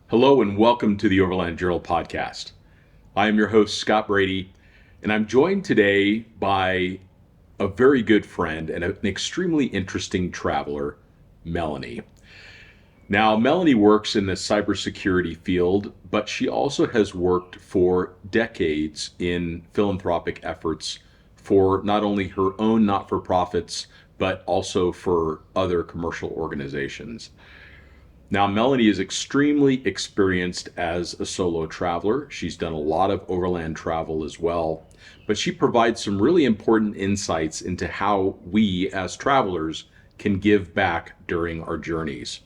Hello and welcome to the Overland Journal podcast. I am your host, Scott Brady, and I'm joined today by a very good friend and an extremely interesting traveler, Melanie. Now, Melanie works in the cybersecurity field, but she also has worked for decades in philanthropic efforts for not only her own not-for-profits, but also for other commercial organizations. Now, Melanie is extremely experienced as a solo traveler. She's done a lot of overland travel as well, but she provides some really important insights into how we as travelers can give back during our journeys.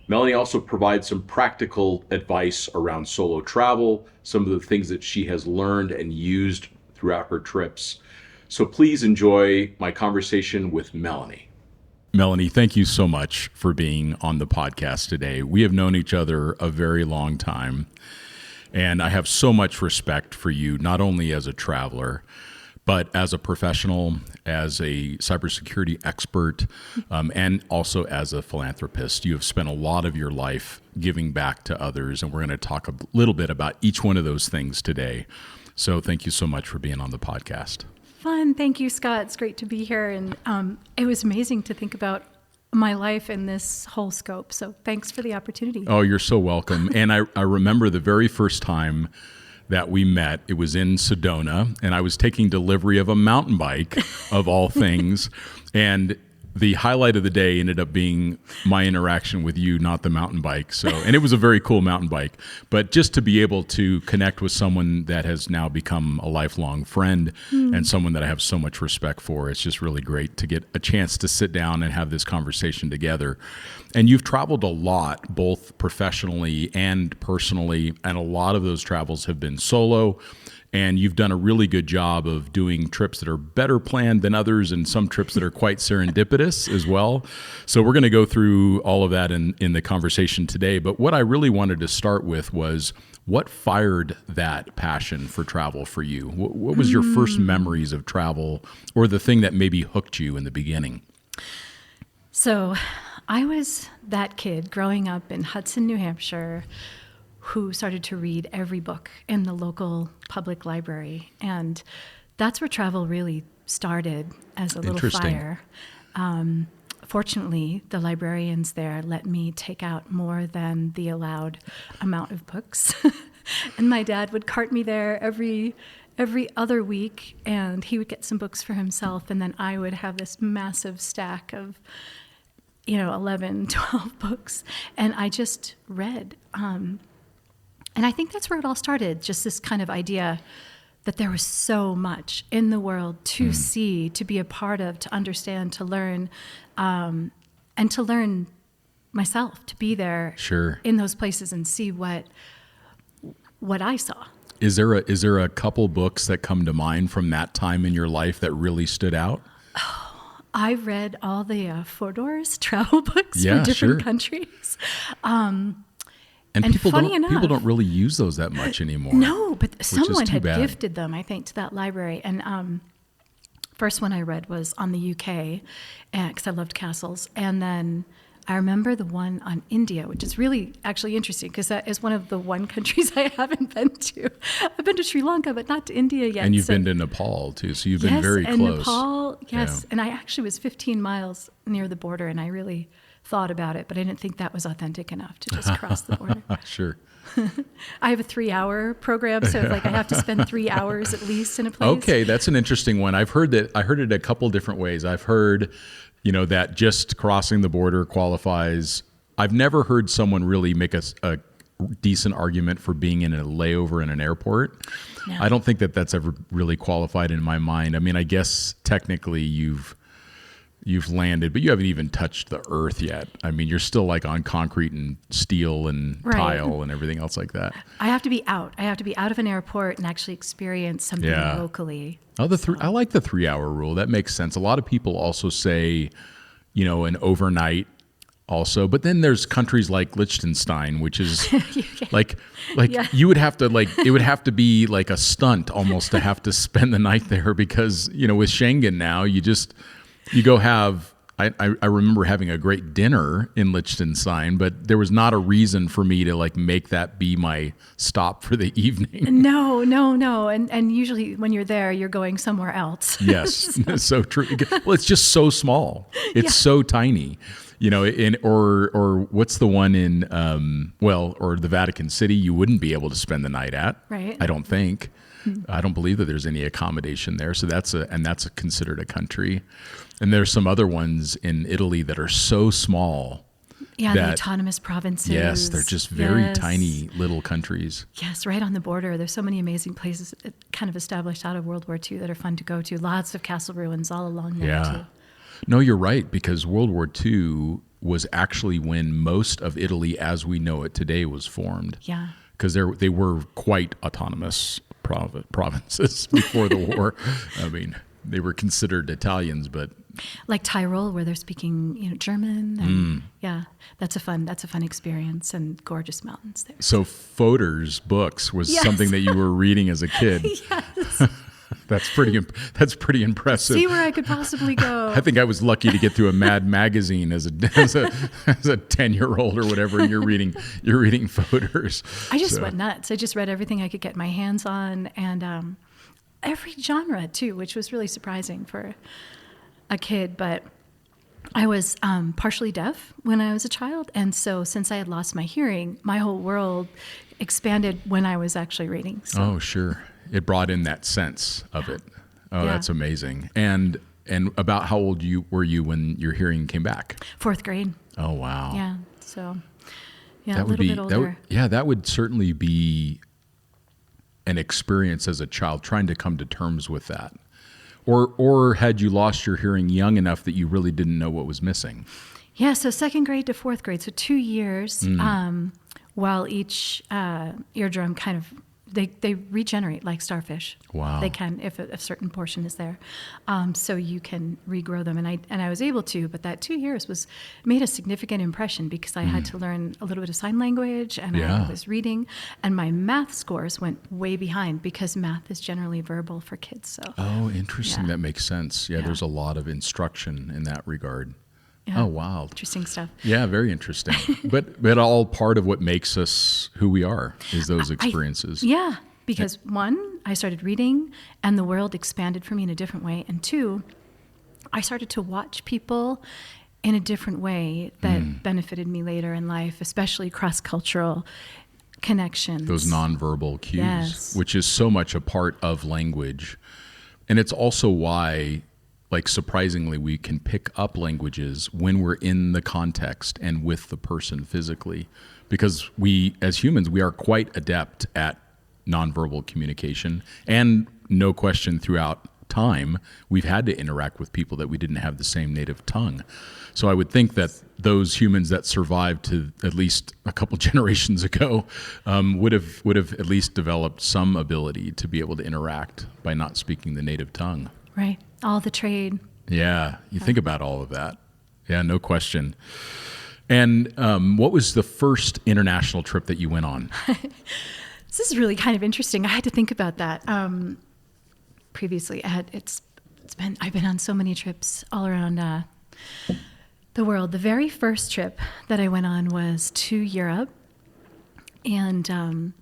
Melanie also provides some practical advice around solo travel, some of the things that she has learned and used throughout her trips. So please enjoy my conversation with Melanie. Melanie, thank you so much for being on the podcast today. We have known each other a very long time, and I have so much respect for you, not only as a traveler, but as a professional, as a cybersecurity expert, and also as a philanthropist. You have spent a lot of your life giving back to others, and we're going to talk a little bit about each one of those things today. So thank you so much for being on the podcast. Fun. Thank you, Scott. It's great to be here. And it was amazing to think about my life in this whole scope. So thanks for the opportunity. Oh, you're so welcome. And I remember the very first time that we met. It was in Sedona, and I was taking delivery of a mountain bike, of all things. And the highlight of the day ended up being my interaction with you, not the mountain bike. And it was a very cool mountain bike. But just to be able to connect with someone that has now become a lifelong friend and someone that I have so much respect for, it's just really great to get a chance to sit down and have this conversation together. And you've traveled a lot, both professionally and personally, and a lot of those travels have been solo. And you've done a really good job of doing trips that are better planned than others, and some trips that are quite serendipitous as well. So we're going to go through all of that in the conversation today. But what I really wanted to start with was, what fired that passion for travel for you? What was your first memories of travel, or the thing that maybe hooked you in the beginning? So I was that kid growing up in Hudson, New Hampshire, who started to read every book in the local public library. And that's where travel really started, as a little fire. Fortunately, the librarians there let me take out more than the allowed amount of books. And my dad would cart me there every other week, and he would get some books for himself, and then I would have this massive stack of 11, 12 books. And I just read. And I think that's where it all started, just this kind of idea that there was so much in the world to see, to be a part of, to understand, to learn, and to learn myself, to be there in those places and see what I saw. Is there a couple books that come to mind from that time in your life that really stood out? I read all the Fodor's travel books from different countries. And people don't really use those that much anymore. No, but someone had gifted them, I think, to that library. And first one I read was on the UK, because I loved castles. And then I remember the one on India, which is really actually interesting, because that is one of the one countries I haven't been to. I've been to Sri Lanka, but not to India yet. And you've been to Nepal, too, so you've been very close. Yes, and Nepal, yes. Yeah. And I actually was 15 miles near the border, and I really thought about it, but I didn't think that was authentic enough to just cross the border. Sure. I have a 3-hour program, so I have to spend 3 hours at least in a place. Okay, that's an interesting one. I heard it a couple different ways. I've heard, that just crossing the border qualifies. I've never heard someone really make a decent argument for being in a layover in an airport. No. I don't think that that's ever really qualified in my mind. I mean, I guess technically you've landed, but you haven't even touched the earth yet. I mean, you're still like on concrete and steel and tile and everything else like that. I have to be out. I have to be out of an airport and actually experience something locally. Oh, I like the 3-hour rule. That makes sense. A lot of people also say, an overnight also, but then there's countries like Liechtenstein, which is you would have to it would have to be like a stunt almost to have to spend the night there, because, with Schengen now, you go have I remember having a great dinner in Liechtenstein, but there was not a reason for me to like make that be my stop for the evening. No. And usually when you're there, you're going somewhere else. Yes, so true. Well, it's just so small. It's so tiny. Or what's the one in or the Vatican City you wouldn't be able to spend the night at. Right. I don't think. I don't believe that there's any accommodation there. So that's considered a country. And there's some other ones in Italy that are so small. Yeah, the autonomous provinces. Yes, they're just very tiny little countries. Yes, right on the border. There's so many amazing places kind of established out of World War II that are fun to go to. Lots of castle ruins all along there too. No, you're right, because World War II was actually when most of Italy as we know it today was formed. Yeah. Because they were quite autonomous provinces before the war. I mean, they were considered Italians, but like Tyrol, where they're speaking, German. And yeah, that's a fun experience, and gorgeous mountains there. So Fodor's books was something that you were reading as a kid. Yes. That's pretty impressive. See where I could possibly go. I think I was lucky to get through a Mad magazine as a 10-year-old or whatever, and you're reading Fodor's. I just went nuts. I just read everything I could get my hands on, and every genre too, which was really surprising for a kid. But I was partially deaf when I was a child, and so since I had lost my hearing, my whole world expanded when I was actually reading. So. Oh, sure. It brought in that sense of it. Oh, that's amazing. And about how old were you when your hearing came back? 4th grade. Oh, wow. Yeah. So, a little bit older. That would certainly be an experience as a child, trying to come to terms with that. Or had you lost your hearing young enough that you really didn't know what was missing? Yeah, so 2nd grade to 4th grade, so 2 years, while each eardrum kind of, they regenerate like starfish. Wow. They can, if a certain portion is there. So you can regrow them. And I was able to, but that 2 years made a significant impression because I had to learn a little bit of sign language, and I was reading, and my math scores went way behind because math is generally verbal for kids. So. Oh, interesting. That makes sense. Yeah, there's a lot of instruction in that regard. Yeah. Oh, wow. Interesting stuff. Yeah, very interesting. but all part of what makes us who we are is those experiences. Because 1, I started reading and the world expanded for me in a different way. And 2, I started to watch people in a different way that benefited me later in life, especially cross-cultural connections. Those nonverbal cues, which is so much a part of language. And it's also why, like, surprisingly, we can pick up languages when we're in the context and with the person physically, because we, as humans, we are quite adept at nonverbal communication. And no question, throughout time, we've had to interact with people that we didn't have the same native tongue. So I would think that those humans that survived to at least a couple generations ago would have at least developed some ability to be able to interact by not speaking the native tongue. Right. All the trade. Yeah. You think about all of that. Yeah, no question. And what was the first international trip that you went on? This is really kind of interesting. I had to think about that. Previously, I've been on so many trips all around the world. The very first trip that I went on was to Europe. And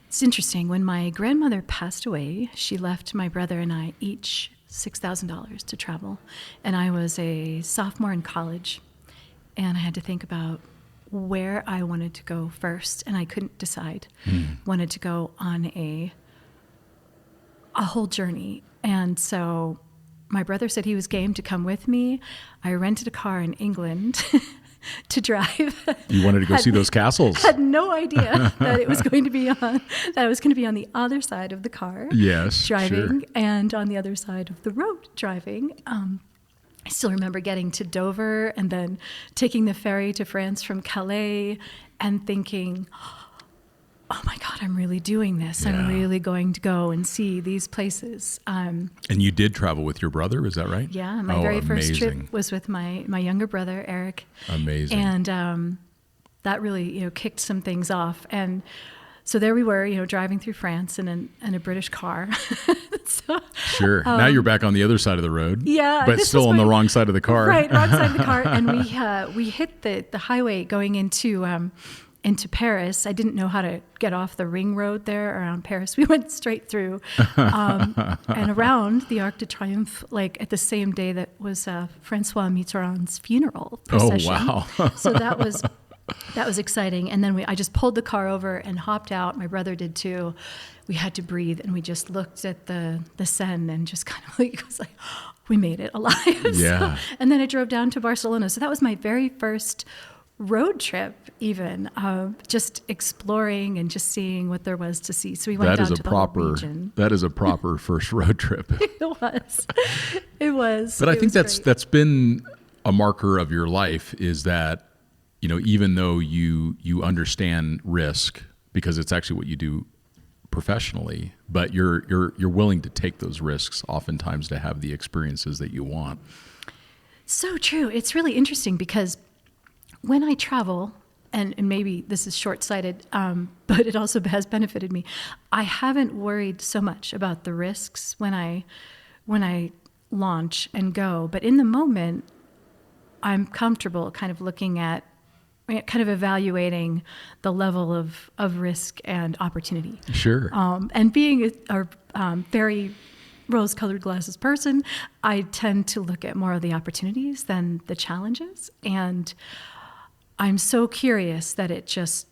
it's interesting. When my grandmother passed away, she left my brother and I each $6,000 to travel. And I was a sophomore in college. And I had to think about where I wanted to go first. And I couldn't decide. Wanted to go on a whole journey. And so my brother said he was game to come with me. I rented a car in England to drive. You wanted to go see those castles. Had no idea that it was going to be on the other side of the car. Yes, driving, sure. And on the other side of the road driving. I still remember getting to Dover and then taking the ferry to France from Calais and thinking, oh my God, I'm really doing this. Yeah. I'm really going to go and see these places. And you did travel with your brother, is that right? Yeah, my very first trip was with my younger brother, Eric. Amazing. And that really, kicked some things off. And So there we were, driving through France in a British car. So, Sure. Now you're back on the other side of the road. Yeah, But still on the wrong side of the car. Right, wrong side of the car. And we hit the highway going into Paris. I didn't know how to get off the ring road there around Paris. We went straight through and around the Arc de Triomphe, like at the same day that was Francois Mitterrand's funeral procession. Oh, wow. So that was exciting. And then I just pulled the car over and hopped out. My brother did too. We had to breathe, and we just looked at the Seine and just kind of like, it was like, we made it alive. Yeah. And then I drove down to Barcelona. So that was my very first road trip, even just exploring and just seeing what there was to see. So we went down to the whole region. That is a proper first road trip. It was. But I think great. that's been a marker of your life, is that, even though you understand risk, because it's actually what you do professionally, but you're willing to take those risks oftentimes to have the experiences that you want. So true. It's really interesting because when I travel, and maybe this is short-sighted, but it also has benefited me, I haven't worried so much about the risks when I launch and go. But in the moment, I'm comfortable kind of looking at, kind of evaluating the level of risk and opportunity. Sure. And being a very rose-colored glasses person, I tend to look at more of the opportunities than the challenges. And I'm so curious that it just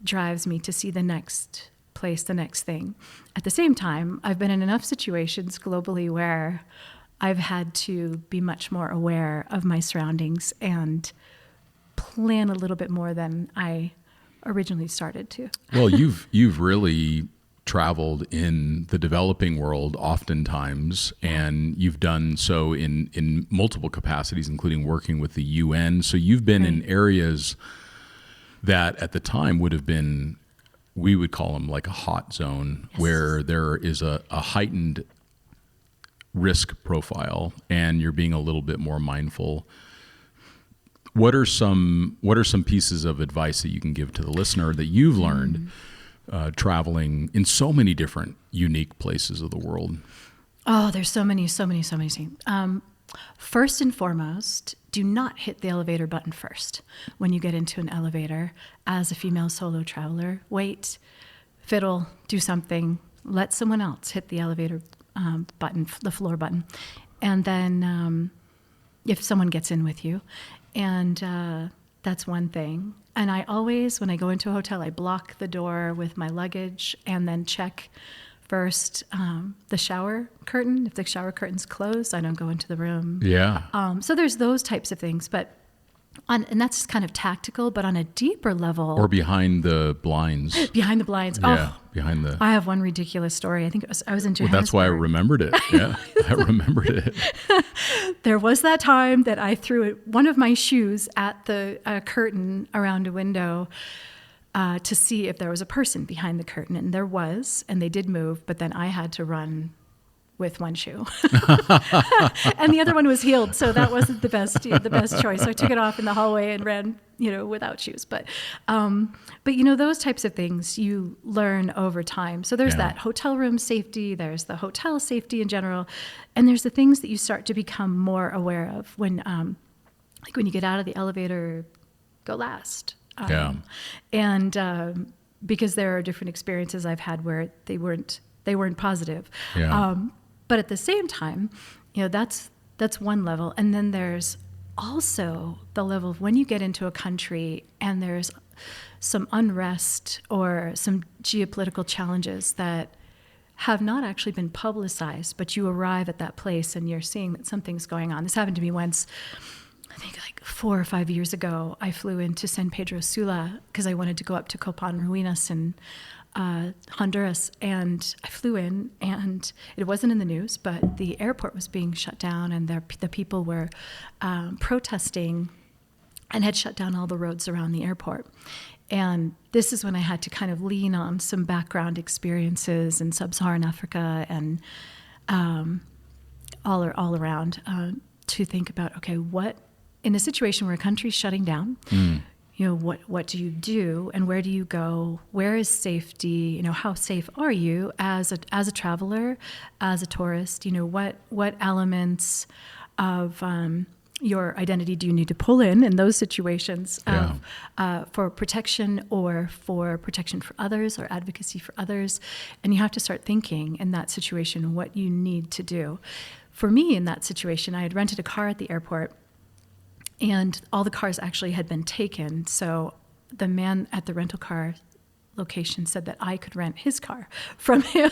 drives me to see the next place, the next thing. At the same time, I've been in enough situations globally where I've had to be much more aware of my surroundings and plan a little bit more than I originally started to. Well, you've really traveled in the developing world oftentimes, and you've done so in multiple capacities, including working with the UN. So you've been in areas that at the time would have been, we would call them like a hot zone, where there is a heightened risk profile, and you're being a little bit more mindful. What are some pieces of advice that you can give to the listener that you've learned traveling in so many different unique places of the world? Oh, there's so many things. First and foremost, do not hit the elevator button first when you get into an elevator as a female solo traveler. Wait, fiddle, do something, let someone else hit the elevator button, the floor button. And then if someone gets in with you, and that's one thing. And I always, when I go into a hotel, I block the door with my luggage and then check first the shower curtain. If the shower curtain's closed, I don't go into the room. Yeah. So there's those types of things, and that's kind of tactical, but on a deeper level. Or behind the blinds. Behind the blinds. Yeah, Oh, behind the. I have one ridiculous story. I think I was in Johannesburg. Well, that's why I remembered it. Yeah, I remembered it. There was that time that I threw one of my shoes at the curtain around a window to see if there was a person behind the curtain, and there was, and they did move, but then I had to run with one shoe, and the other one was healed, so that wasn't the best choice. So I took it off in the hallway and ran, without shoes. But those types of things you learn over time. So there's that hotel room safety, there's the hotel safety in general, and there's the things that you start to become more aware of when, like when you get out of the elevator, go last. And because there are different experiences I've had where they weren't positive. Yeah. But at the same time, that's one level. And then there's also the level of when you get into a country and there's some unrest or some geopolitical challenges that have not actually been publicized, but you arrive at that place and you're seeing that something's going on. This happened to me once, I think like 4 or 5 years ago. I flew into San Pedro Sula because I wanted to go up to Copan Ruinas in Honduras, and I flew in, and it wasn't in the news, but the airport was being shut down, and the people were protesting and had shut down all the roads around the airport. And this is when I had to kind of lean on some background experiences in sub-Saharan Africa and all around to think about, okay, what in a situation where a country's shutting down, what do you do and where do you go? Where is safety? How safe are you as a traveler, as a tourist? What elements of your identity do you need to pull in those situations for protection or for protection for others or advocacy for others? And you have to start thinking in that situation what you need to do. For me, in that situation, I had rented a car at the airport, and all the cars actually had been taken. So the man at the rental car location said that I could rent his car from him.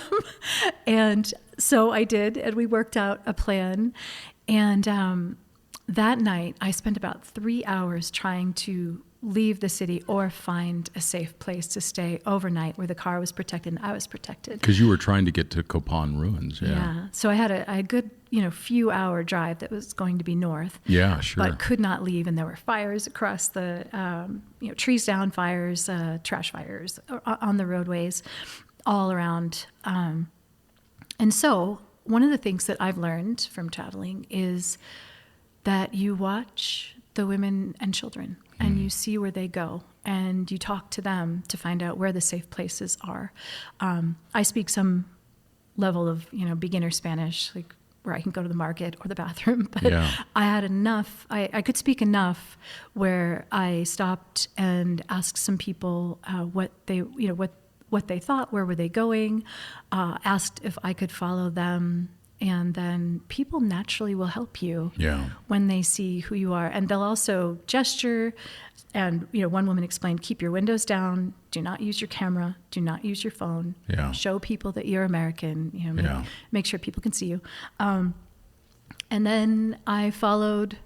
And so I did, and we worked out a plan. And that night, I spent about 3 hours trying to leave the city or find a safe place to stay overnight where the car was protected and I was protected. Because you were trying to get to Kopan ruins. Yeah. So I had a good, few hour drive that was going to be north. Yeah, sure. But could not leave, and there were fires across the, trees down fires, trash fires on the roadways all around. And so one of the things that I've learned from traveling is that you watch the women and children and you see where they go and you talk to them to find out where the safe places are. I speak some level of, beginner Spanish, like where I can go to the market or the bathroom, but I had enough, I could speak enough where I stopped and asked some people what they thought, where were they going, asked if I could follow them. And then people naturally will help you when they see who you are. And they'll also gesture. And, one woman explained, keep your windows down. Do not use your camera. Do not use your phone. Show people that you're American. Make sure people can see you. And then I folled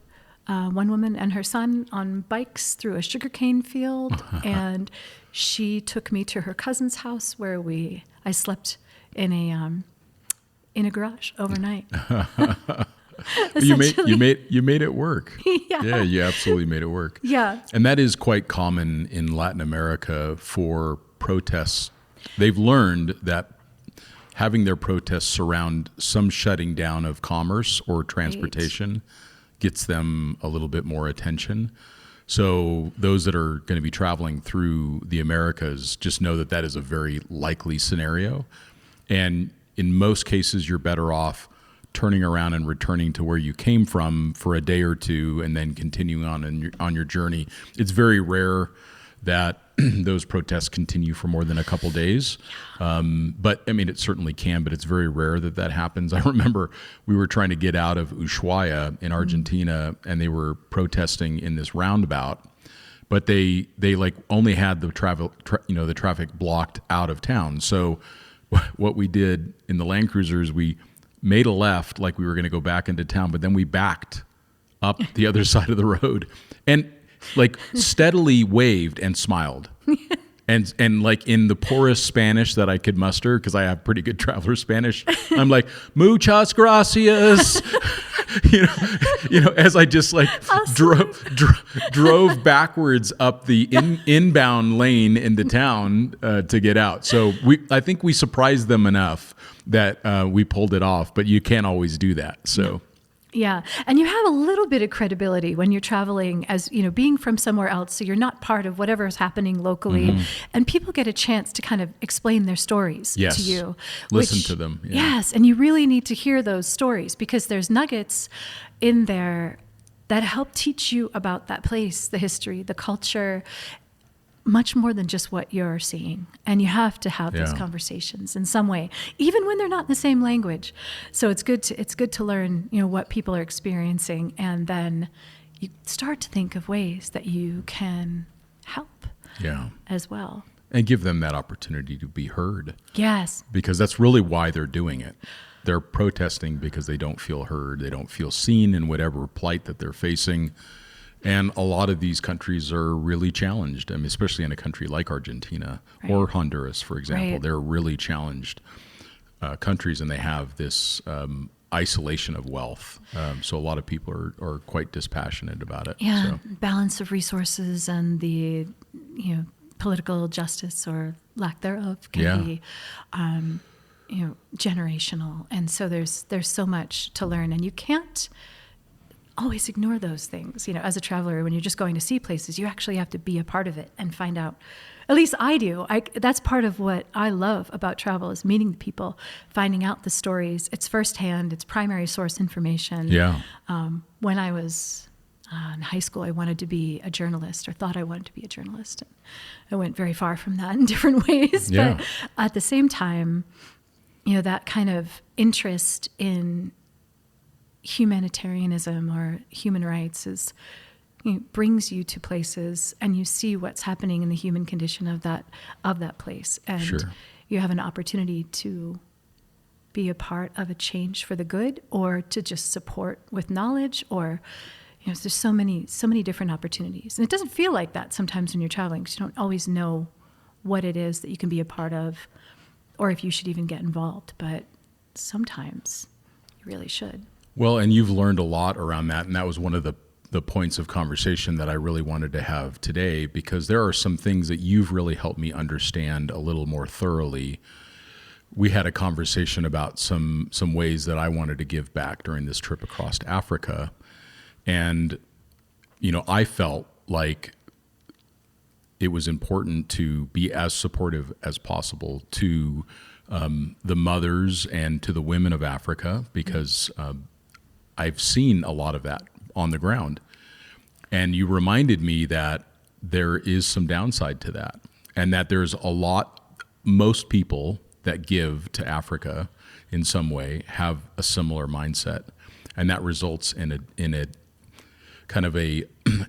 one woman and her son on bikes through a sugarcane field. And she took me to her cousin's house where I slept in a garage overnight. You made it work. Yeah, you absolutely made it work. Yeah. And that is quite common in Latin America for protests. They've learned that having their protests surround some shutting down of commerce or transportation gets them a little bit more attention. So those that are going to be traveling through the Americas just know that is a very likely scenario. And in most cases, you're better off turning around and returning to where you came from for a day or two and then continuing on your journey. It's very rare that those protests continue for more than a couple days. But I mean, it certainly can, but it's very rare that happens. I remember we were trying to get out of Ushuaia in Argentina, and they were protesting in this roundabout, but they like only had the traffic blocked out of town. So what we did in the Land Cruiser is we made a left like we were going to go back into town, but then we backed up the other side of the road and like steadily waved and smiled. And like in the poorest Spanish that I could muster, because I have pretty good traveler Spanish, I'm like, muchas gracias. As I just like drove backwards up the inbound lane into town to get out. So I think we surprised them enough that we pulled it off, but you can't always do that. So. Yeah. And you have a little bit of credibility when you're traveling as, being from somewhere else. So you're not part of whatever is happening locally. And people get a chance to kind of explain their stories to you. Listen to them. Yeah. Yes. And you really need to hear those stories because there's nuggets in there that help teach you about that place, the history, the culture, much more than just what you're seeing. And you have to have those conversations in some way, even when they're not in the same language. So it's good to learn, what people are experiencing, and then you start to think of ways that you can help as well. And give them that opportunity to be heard. Yes. Because that's really why they're doing it. They're protesting because they don't feel heard, they don't feel seen in whatever plight that they're facing. And a lot of these countries are really challenged. I mean, especially in a country like Argentina or Honduras, for example. They're really challenged countries, and they have this isolation of wealth. So a lot of people are quite dispassionate about it. Yeah, so. Balance of resources and the political justice or lack thereof can be generational. And so there's so much to learn, and you can't always ignore those things. As a traveler, when you're just going to see places, you actually have to be a part of it and find out. At least I do. That's part of what I love about travel is meeting the people, finding out the stories. It's firsthand. It's primary source information. Yeah. When I was in high school, I wanted to be a journalist, or thought I wanted to be a journalist. And I went very far from that in different ways. Yeah. But at the same time, that kind of interest in humanitarianism or human rights brings you to places, and you see what's happening in the human condition of that place, and Sure. you have an opportunity to be a part of a change for the good, or to just support with knowledge, or there's so many different opportunities, and it doesn't feel like that sometimes when you're traveling, because you don't always know what it is that you can be a part of, or if you should even get involved. But sometimes you really should. Well, and you've learned a lot around that, and that was one of the points of conversation that I really wanted to have today, because there are some things that you've really helped me understand a little more thoroughly. We had a conversation about some ways that I wanted to give back during this trip across Africa, and I felt like it was important to be as supportive as possible to the mothers and to the women of Africa, because I've seen a lot of that on the ground. And you reminded me that there is some downside to that, and that there's most people that give to Africa in some way have a similar mindset, and that results in a kind of a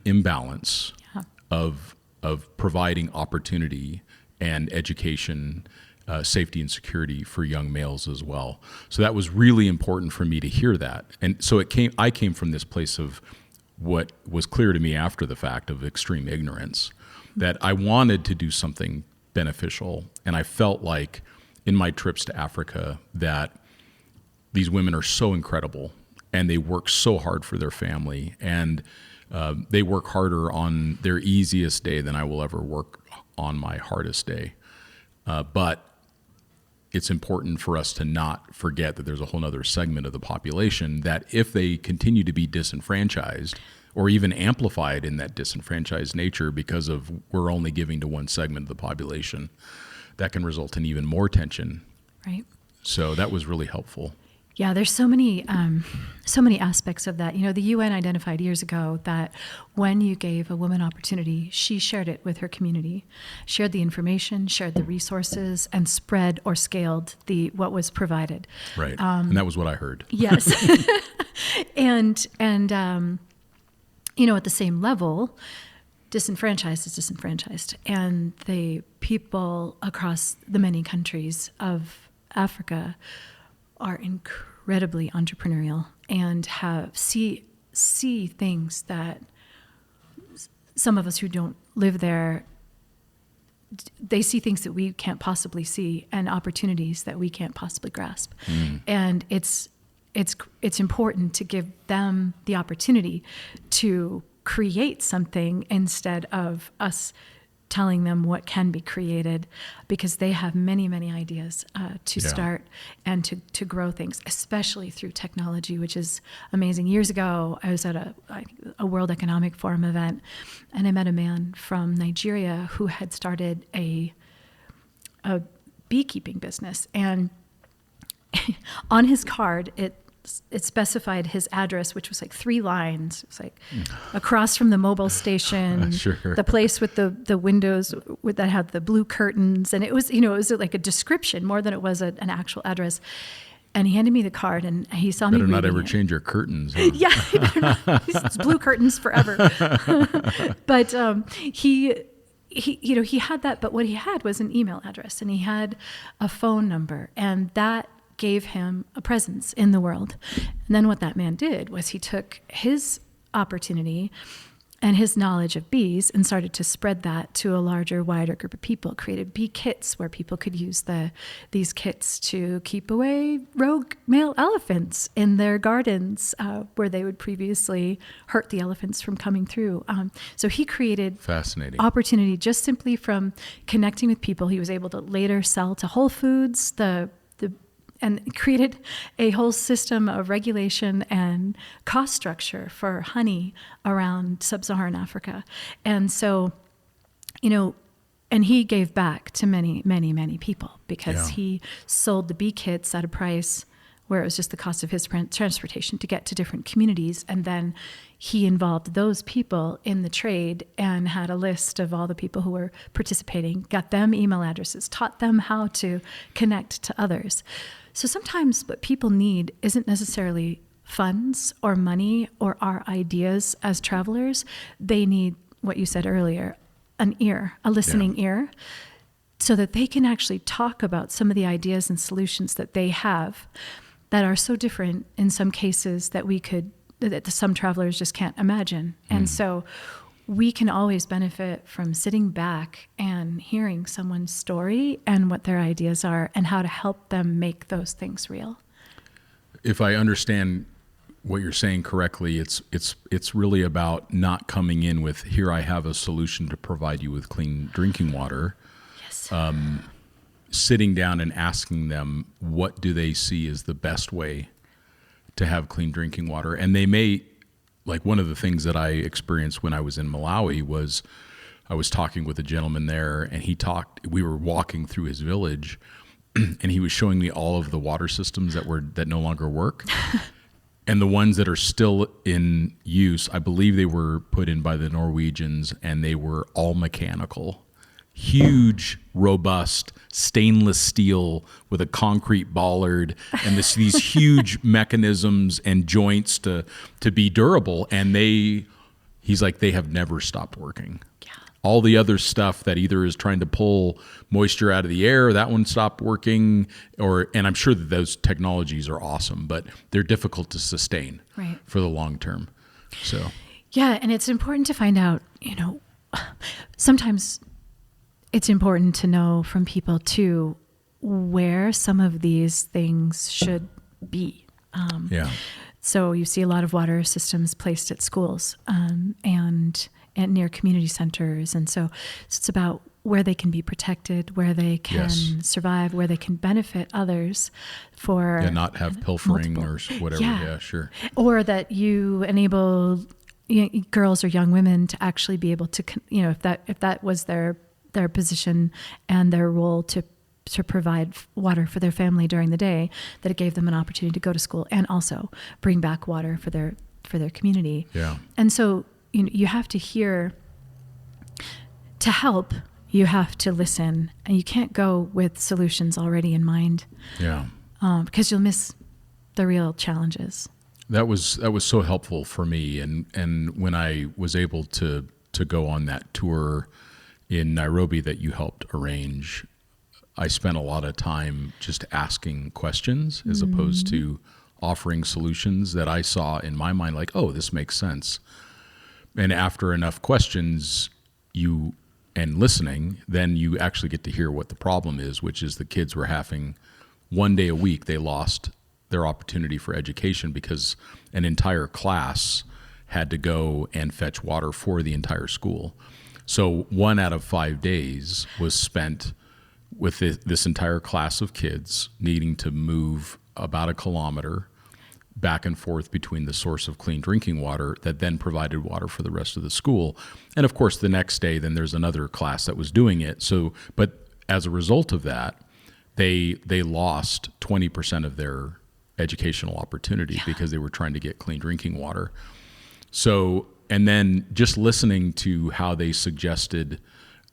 imbalance of providing opportunity and education, safety and security for young males as well. So that was really important for me to hear that. And so I came from this place of what was clear to me after the fact of extreme ignorance, that I wanted to do something beneficial. And I felt like in my trips to Africa that these women are so incredible, and they work so hard for their family, and they work harder on their easiest day than I will ever work on my hardest day. But it's important for us to not forget that there's a whole other segment of the population that, if they continue to be disenfranchised, or even amplified in that disenfranchised nature because of we're only giving to one segment of the population, that can result in even more tension. Right. So that was really helpful. Yeah, there's so many aspects of that. The UN identified years ago that when you gave a woman opportunity, she shared it with her community, shared the information, shared the resources, and spread or scaled what was provided. Right, and that was what I heard. Yes, and at the same level, disenfranchised is disenfranchised, and the people across the many countries of Africa are incredibly entrepreneurial and see things that some of us who don't live there, they see things that we can't possibly see, and opportunities that we can't possibly grasp. And it's important to give them the opportunity to create something instead of us telling them what can be created, because they have many, many ideas to start and to grow things, especially through technology, which is amazing. Years ago, I was at a World Economic Forum event, and I met a man from Nigeria who had started a beekeeping business. And on his card, it specified his address, which was like 3 lines. It was like across from the mobile station, Sure. the place with the windows that had the blue curtains. And it was, it was like a description more than it was an actual address. And he handed me the card, and he saw me Better reading not ever it. change your curtains. Huh? Yeah, it's blue curtains forever. But he had that, but what he had was an email address, and he had a phone number, and that gave him a presence in the world. And then what that man did was he took his opportunity and his knowledge of bees and started to spread that to a larger, wider group of people, created bee kits where people could use these kits to keep away rogue male elephants in their gardens where they would previously hurt the elephants from coming through. So he created Fascinating opportunity just simply from connecting with people. He was able to later sell to Whole Foods and created a whole system of regulation and cost structure for honey around sub-Saharan Africa. And so, and he gave back to many, many, many people because he sold the bee kits at a price where it was just the cost of his transportation to get to different communities. And then he involved those people in the trade and had a list of all the people who were participating, got them email addresses, taught them how to connect to others. So sometimes what people need isn't necessarily funds or money or our ideas as travelers. They need, what you said earlier, an ear, a listening ear, so that they can actually talk about some of the ideas and solutions that they have that are so different in some cases that some travelers just can't imagine. And so we can always benefit from sitting back and hearing someone's story and what their ideas are and how to help them make those things real. If I understand what you're saying correctly, it's really about not coming in with, here I have a solution to provide you with clean drinking water. Yes. Sitting down and asking them what do they see as the best way to have clean drinking water. And they may, like one of the things that I experienced when I was in Malawi was I was talking with a gentleman there, and we were walking through his village, and he was showing me all of the water systems that no longer work. And the ones that are still in use, I believe they were put in by the Norwegians, and they were all mechanical. Huge, robust, stainless steel with a concrete bollard and these huge mechanisms and joints to be durable. And he's like, they have never stopped working. Yeah. All the other stuff that either is trying to pull moisture out of the air, that one stopped working, and I'm sure that those technologies are awesome, but they're difficult to sustain for the long term. So, yeah, and it's important to find out, sometimes it's important to know from people too where some of these things should be. So you see a lot of water systems placed at schools and near community centers, and so it's about where they can be protected, where they can survive, where they can benefit others for not have pilfering multiple. Or whatever. Yeah, sure. Or that you enable girls or young women to actually be able to, if that was their position and their role to provide water for their family during the day, that it gave them an opportunity to go to school and also bring back water for their community. Yeah. And so you have to hear, to help, you have to listen, and you can't go with solutions already in mind. Yeah. Because you'll miss the real challenges. That was so helpful for me, and when I was able to go on that tour in Nairobi that you helped arrange, I spent a lot of time just asking questions as opposed to offering solutions that I saw in my mind like, oh, this makes sense. And after enough questions and listening, then you actually get to hear what the problem is, which is the kids were having one day a week, they lost their opportunity for education because an entire class had to go and fetch water for the entire school. So 1 out of 5 days was spent with this entire class of kids needing to move about 1 kilometer back and forth between the source of clean drinking water that then provided water for the rest of the school. And of course, the next day, then there's another class that was doing it. So, but as a result of that, they lost 20% of their educational opportunity because they were trying to get clean drinking water. So, and then just listening to how they suggested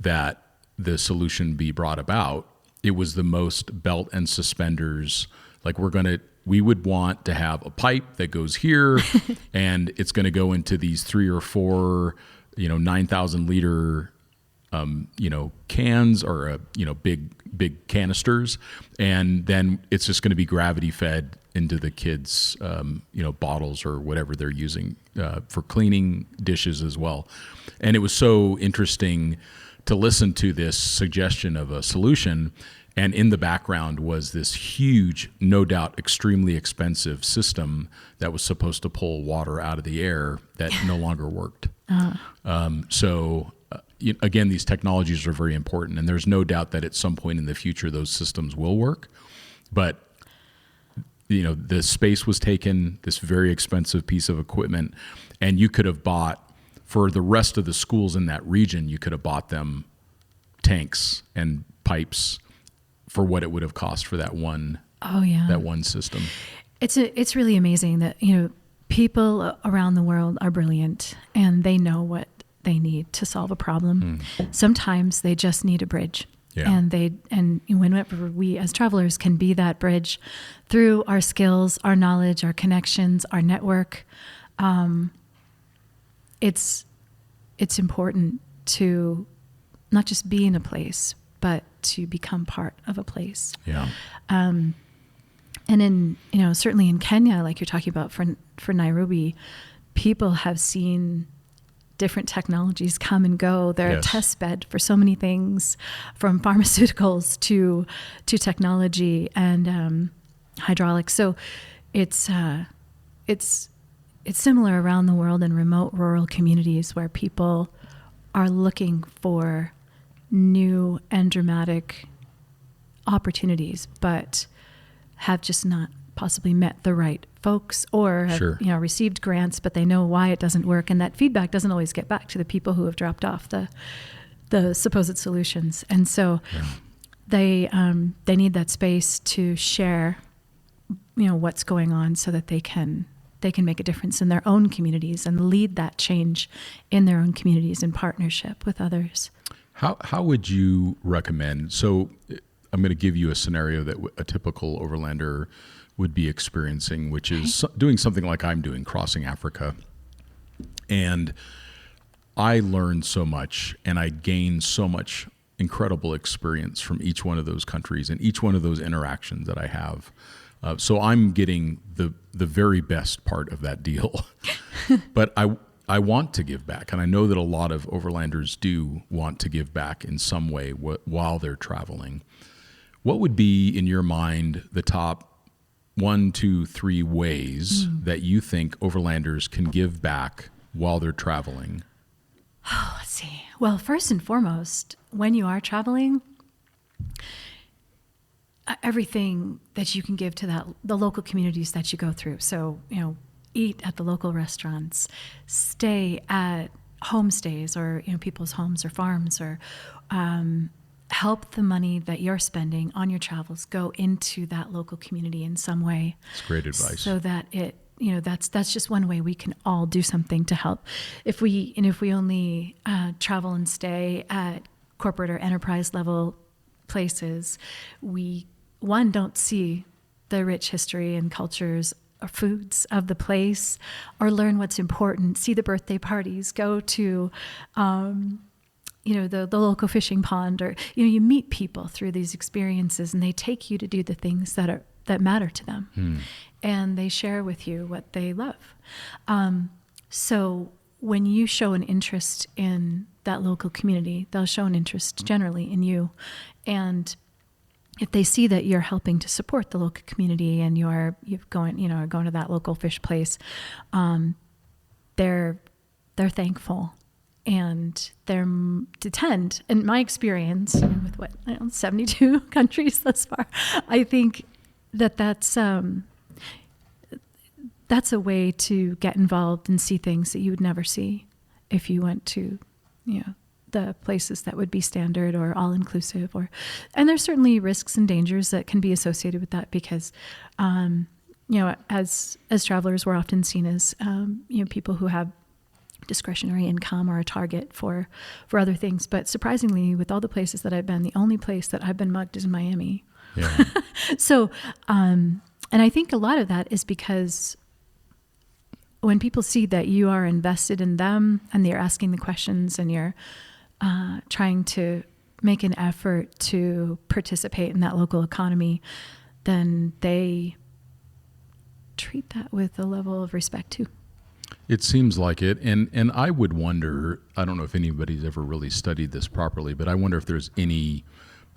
that the solution be brought about, it was the most belt and suspenders. Like we would want to have a pipe that goes here and it's going to go into these 3 or 4, 9,000 liter, cans or, big canisters. And then it's just going to be gravity fed into the kids, bottles or whatever they're using for cleaning dishes as well. And it was so interesting to listen to this suggestion of a solution. And in the background was this huge, no doubt extremely expensive system that was supposed to pull water out of the air that no longer worked. Again, these technologies are very important, and there's no doubt that at some point in the future those systems will work. But the space was taken, this very expensive piece of equipment, and you could have bought, for the rest of the schools in that region, you could have bought them tanks and pipes for what it would have cost for that one system. It's really amazing that, people around the world are brilliant and they know what they need to solve a problem. Sometimes they just need a bridge. Yeah. And whenever we as travelers can be that bridge through our skills, our knowledge, our connections, our network, it's important to not just be in a place, but to become part of a place. Yeah. And in, certainly in Kenya, like you're talking about for Nairobi, people have seen different technologies come and go. They're a test bed for so many things, from pharmaceuticals to technology and hydraulics. So it's similar around the world in remote rural communities where people are looking for new and dramatic opportunities, but have just not possibly met the right folks, or have, received grants, but they know why it doesn't work. And that feedback doesn't always get back to the people who have dropped off the supposed solutions. And so they need that space to share, what's going on so that they can make a difference in their own communities and lead that change in their own communities in partnership with others. How would you recommend? So I'm going to give you a scenario that a typical overlander would be experiencing, which is doing something like I'm doing, crossing Africa. And I learned so much and I gained so much incredible experience from each one of those countries and each one of those interactions that I have. So I'm getting the very best part of that deal. But I want to give back. And I know that a lot of overlanders do want to give back in some way while they're traveling. What would be, in your mind, the top 1, 2, 3 ways that you think overlanders can give back while they're traveling? Oh, let's see. Well, first and foremost, when you are traveling, everything that you can give to the local communities that you go through. So, eat at the local restaurants, stay at homestays or, people's homes or farms, or help the money that you're spending on your travels go into that local community in some way. It's great advice. So that it, that's just one way we can all do something to help. If we only travel and stay at corporate or enterprise level places, we don't see the rich history and cultures or foods of the place, or learn what's important, see the birthday parties, go to the local fishing pond, or you meet people through these experiences, and they take you to do the things that matter to them, and they share with you what they love. So when you show an interest in that local community, they'll show an interest generally in you, and if they see that you're helping to support the local community and you're going to that local fish place, they're thankful. And they're to tend, in my experience, with 72 countries thus far, I think that's a way to get involved and see things that you would never see if you went to, the places that would be standard or all inclusive. And there's certainly risks and dangers that can be associated with that, because, as travelers, we're often seen as people who have discretionary income or a target for other things. But surprisingly, with all the places that I've been, the only place that I've been mugged is in Miami. Yeah. So, and I think a lot of that is because when people see that you are invested in them and they're asking the questions and you're trying to make an effort to participate in that local economy, then they treat that with a level of respect too. It seems like it. And I would wonder, I don't know if anybody's ever really studied this properly, but I wonder if there's any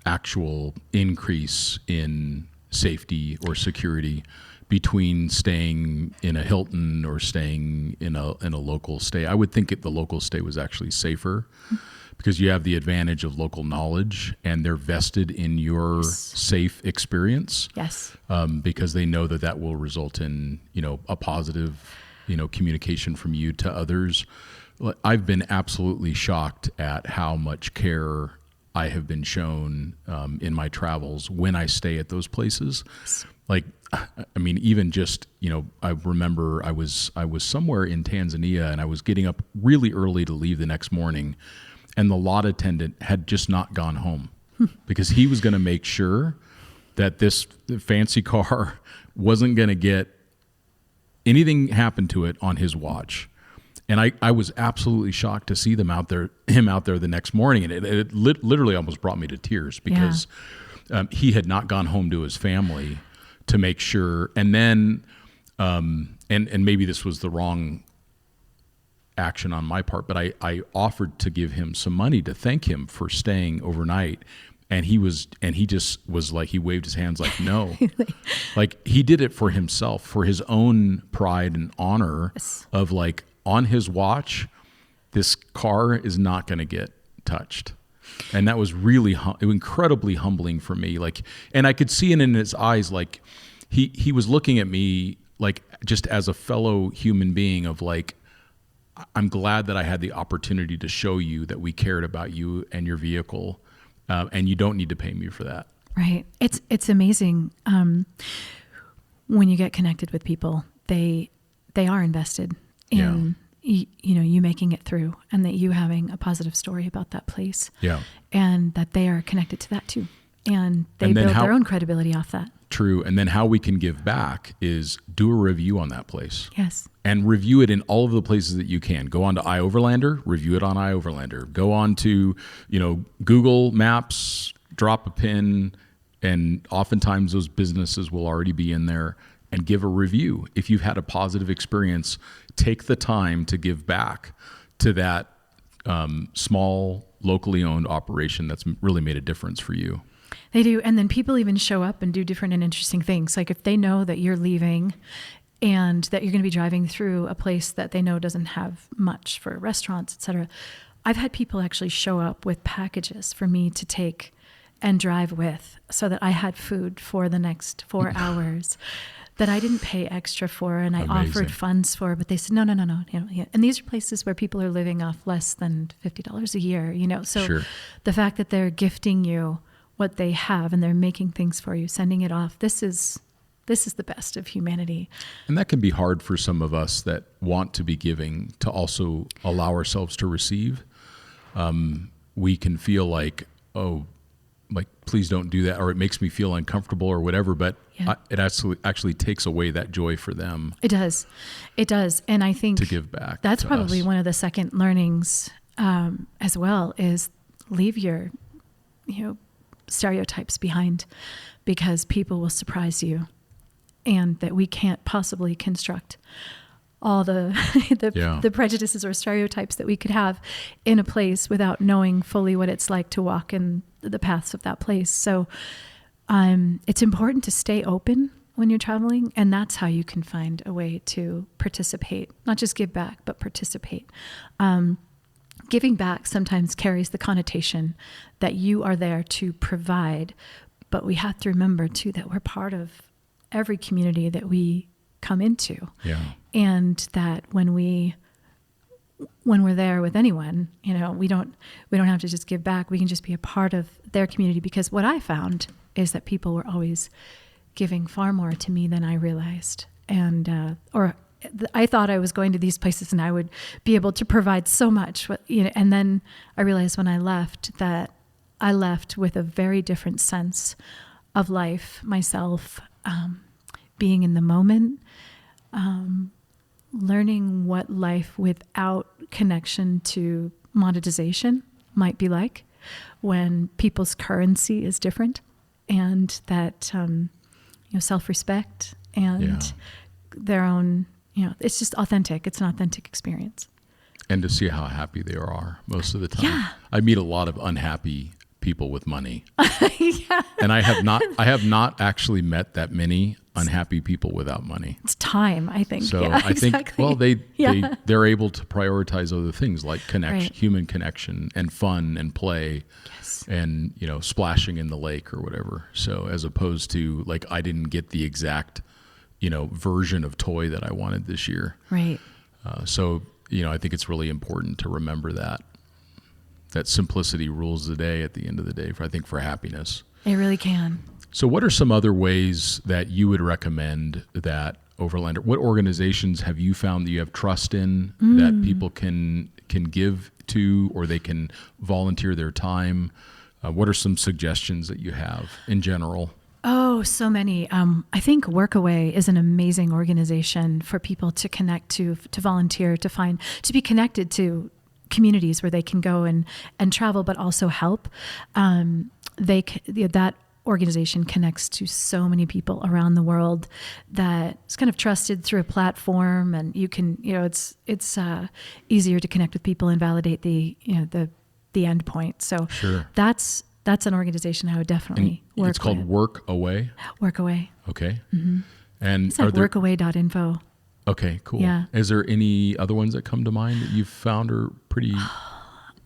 actual increase in safety or security between staying in a Hilton or staying in a local stay. I would think the local stay was actually safer because you have the advantage of local knowledge and they're vested in your safe experience. Yes. Because they know that will result in, a positive, communication from you to others. I've been absolutely shocked at how much care I have been shown in my travels when I stay at those places. Like, I mean, even just, I remember I was somewhere in Tanzania and I was getting up really early to leave the next morning, and the lot attendant had just not gone home because he was going to make sure that this fancy car wasn't going to get anything happen to it on his watch. And I was absolutely shocked to see him out there the next morning. And it literally almost brought me to tears because he had not gone home to his family to make sure. And then, and maybe this was the wrong action on my part, but I offered to give him some money to thank him for staying overnight. And he just was like, he waved his hands like, no. Like, he did it for himself, for his own pride and honor of like, on his watch, this car is not going to get touched. And that was really incredibly humbling for me. Like, and I could see it in his eyes. Like he was looking at me like just as a fellow human being of like, I'm glad that I had the opportunity to show you that we cared about you and your vehicle. And you don't need to pay me for that. Right. It's amazing. When you get connected with people, they are invested in you making it through, and that you having a positive story about that place. Yeah. And that they are connected to that too. And they build their own credibility off that. True. And then how we can give back is do a review on that place. Yes. And review it in all of the places that you can. Go on to iOverlander, review it on iOverlander. Go on to, Google Maps, drop a pin, and oftentimes those businesses will already be in there, and give a review. If you've had a positive experience, take the time to give back to that small, locally owned operation that's really made a difference for you. They do. And then people even show up and do different and interesting things. Like if they know that you're leaving and that you're going to be driving through a place that they know doesn't have much for restaurants, et cetera. I've had people actually show up with packages for me to take and drive with so that I had food for the next 4 hours that I didn't pay extra for, and I offered funds for, but they said, no. And these are places where people are living off less than $50 a year, So Sure. The fact that they're gifting you what they have and they're making things for you, sending it off, this is the best of humanity. And that can be hard for some of us that want to be giving to also allow ourselves to receive. We can feel like, please don't do that, or it makes me feel uncomfortable or whatever, but it actually takes away that joy for them. It does. And I think to give back. That's probably us. one of the second learnings as well, is leave your, stereotypes behind, because people will surprise you, and that we can't possibly construct all the prejudices or stereotypes that we could have in a place without knowing fully what it's like to walk in the paths of that place. So it's important to stay open when you're traveling, and that's how you can find a way to participate, not just give back, but participate. Giving back sometimes carries the connotation that you are there to provide, but we have to remember too that we're part of every community that we come into. Yeah. And that when we're there with anyone, we don't have to just give back. We can just be a part of their community, because what I found is that people were always giving far more to me than I realized. And, I thought I was going to these places and I would be able to provide so much, and then I realized when I left that I left with a very different sense of life, myself, being in the moment, learning what life without connection to monetization might be like when people's currency is different, and that, self-respect and their own, it's just authentic. It's an authentic experience. And to see how happy they are most of the time. Yeah. I meet a lot of unhappy people with money. Yeah. And I have not actually met that many unhappy people without money. It's time, I think. So yeah, I think, exactly. well, Yeah. they're able to prioritize other things like connection, Right. human connection and fun and play Yes. and, splashing in the lake or whatever. So as opposed to like, I didn't get the exact, version of toy that I wanted this year. Right. So, I think it's really important to remember that simplicity rules the day at the end of the day, for happiness. It really can. So what are some other ways that you would recommend that Overlander, what organizations have you found that you have trust in that people can give to, or they can volunteer their time? What are some suggestions that you have in general? Oh, so many. I think Workaway is an amazing organization for people to connect to volunteer, to be connected to communities where they can go and travel, but also help. That organization connects to so many people around the world that it's kind of trusted through a platform, and you can, it's easier to connect with people and validate the end point. So Sure. that's an organization I would definitely And work it's called with. Workaway. Workaway. Okay. And It's at workaway.info. Okay, cool. Yeah. Is there any other ones that come to mind that you've found are pretty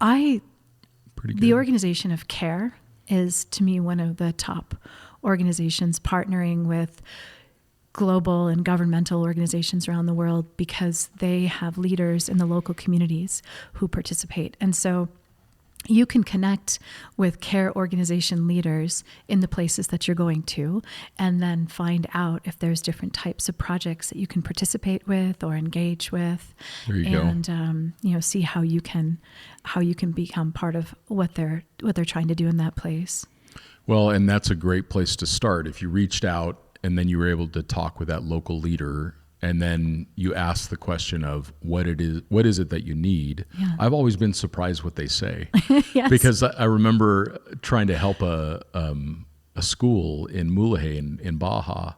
good? The organization of CARE is, to me, one of the top organizations partnering with global and governmental organizations around the world, because they have leaders in the local communities who participate. And so you can connect with CARE organization leaders in the places that you're going to, and then find out if there's different types of projects that you can participate with or engage with. There you go. And see how you can become part of what they're trying to do in that place. Well, and that's a great place to start. If you reached out and then you were able to talk with that local leader, and then you ask the question of what is it that you need? Yeah. I've always been surprised what they say. Yes. Because I remember trying to help a school in Mulahe in Baja,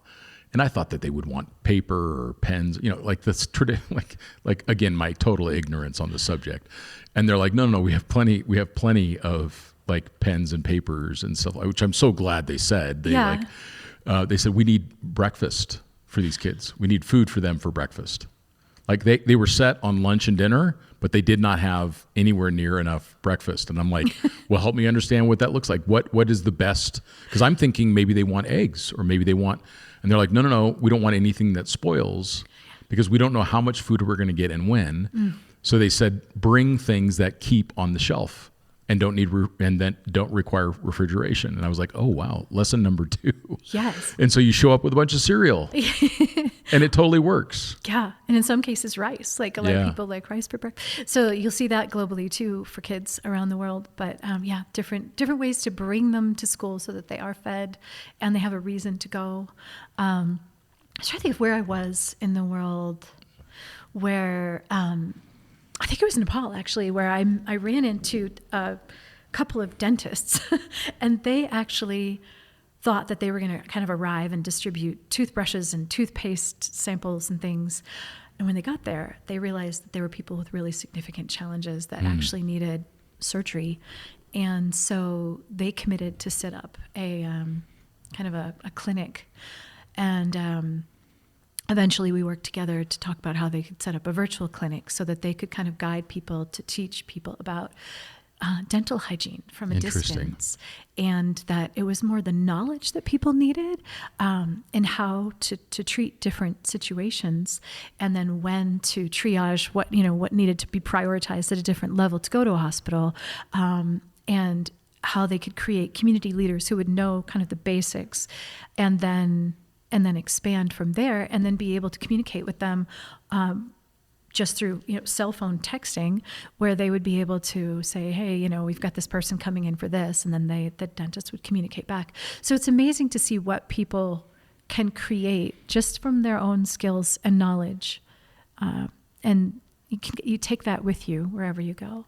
and I thought that they would want paper or pens, like this like again, my total ignorance on the subject. And they're like, no, we have plenty of like pens and papers and stuff, which I'm so glad they said. They said we need breakfast for these kids. We need food for them for breakfast. Like they were set on lunch and dinner, but they did not have anywhere near enough breakfast. And I'm like, well, help me understand what that looks like. What is the best? Because I'm thinking maybe they want eggs, or maybe they want, and they're like, no, we don't want anything that spoils, because we don't know how much food we're going to get and when. So they said, bring things that keep on the shelf and don't require refrigeration. And I was like, oh wow, lesson number 2. Yes. And so you show up with a bunch of cereal, and it totally works. Yeah. And in some cases, rice. Like a lot of people like rice for breakfast. So you'll see that globally too for kids around the world. But different ways to bring them to school so that they are fed and they have a reason to go. I'm trying to think of where I was in the world where I think it was Nepal, actually, where I ran into a couple of dentists and they actually thought that they were going to kind of arrive and distribute toothbrushes and toothpaste samples and things. And when they got there, they realized that there were people with really significant challenges that actually needed surgery. And so they committed to set up a kind of a clinic. And eventually we worked together to talk about how they could set up a virtual clinic so that they could kind of guide people to teach people about dental hygiene from a distance, and that it was more the knowledge that people needed and how to treat different situations, and then when to triage what needed to be prioritized at a different level to go to a hospital, and how they could create community leaders who would know kind of the basics, and then expand from there, and then be able to communicate with them just through cell phone texting, where they would be able to say, hey, we've got this person coming in for this, and then the dentist would communicate back. So it's amazing to see what people can create just from their own skills and knowledge, and you take that with you wherever you go.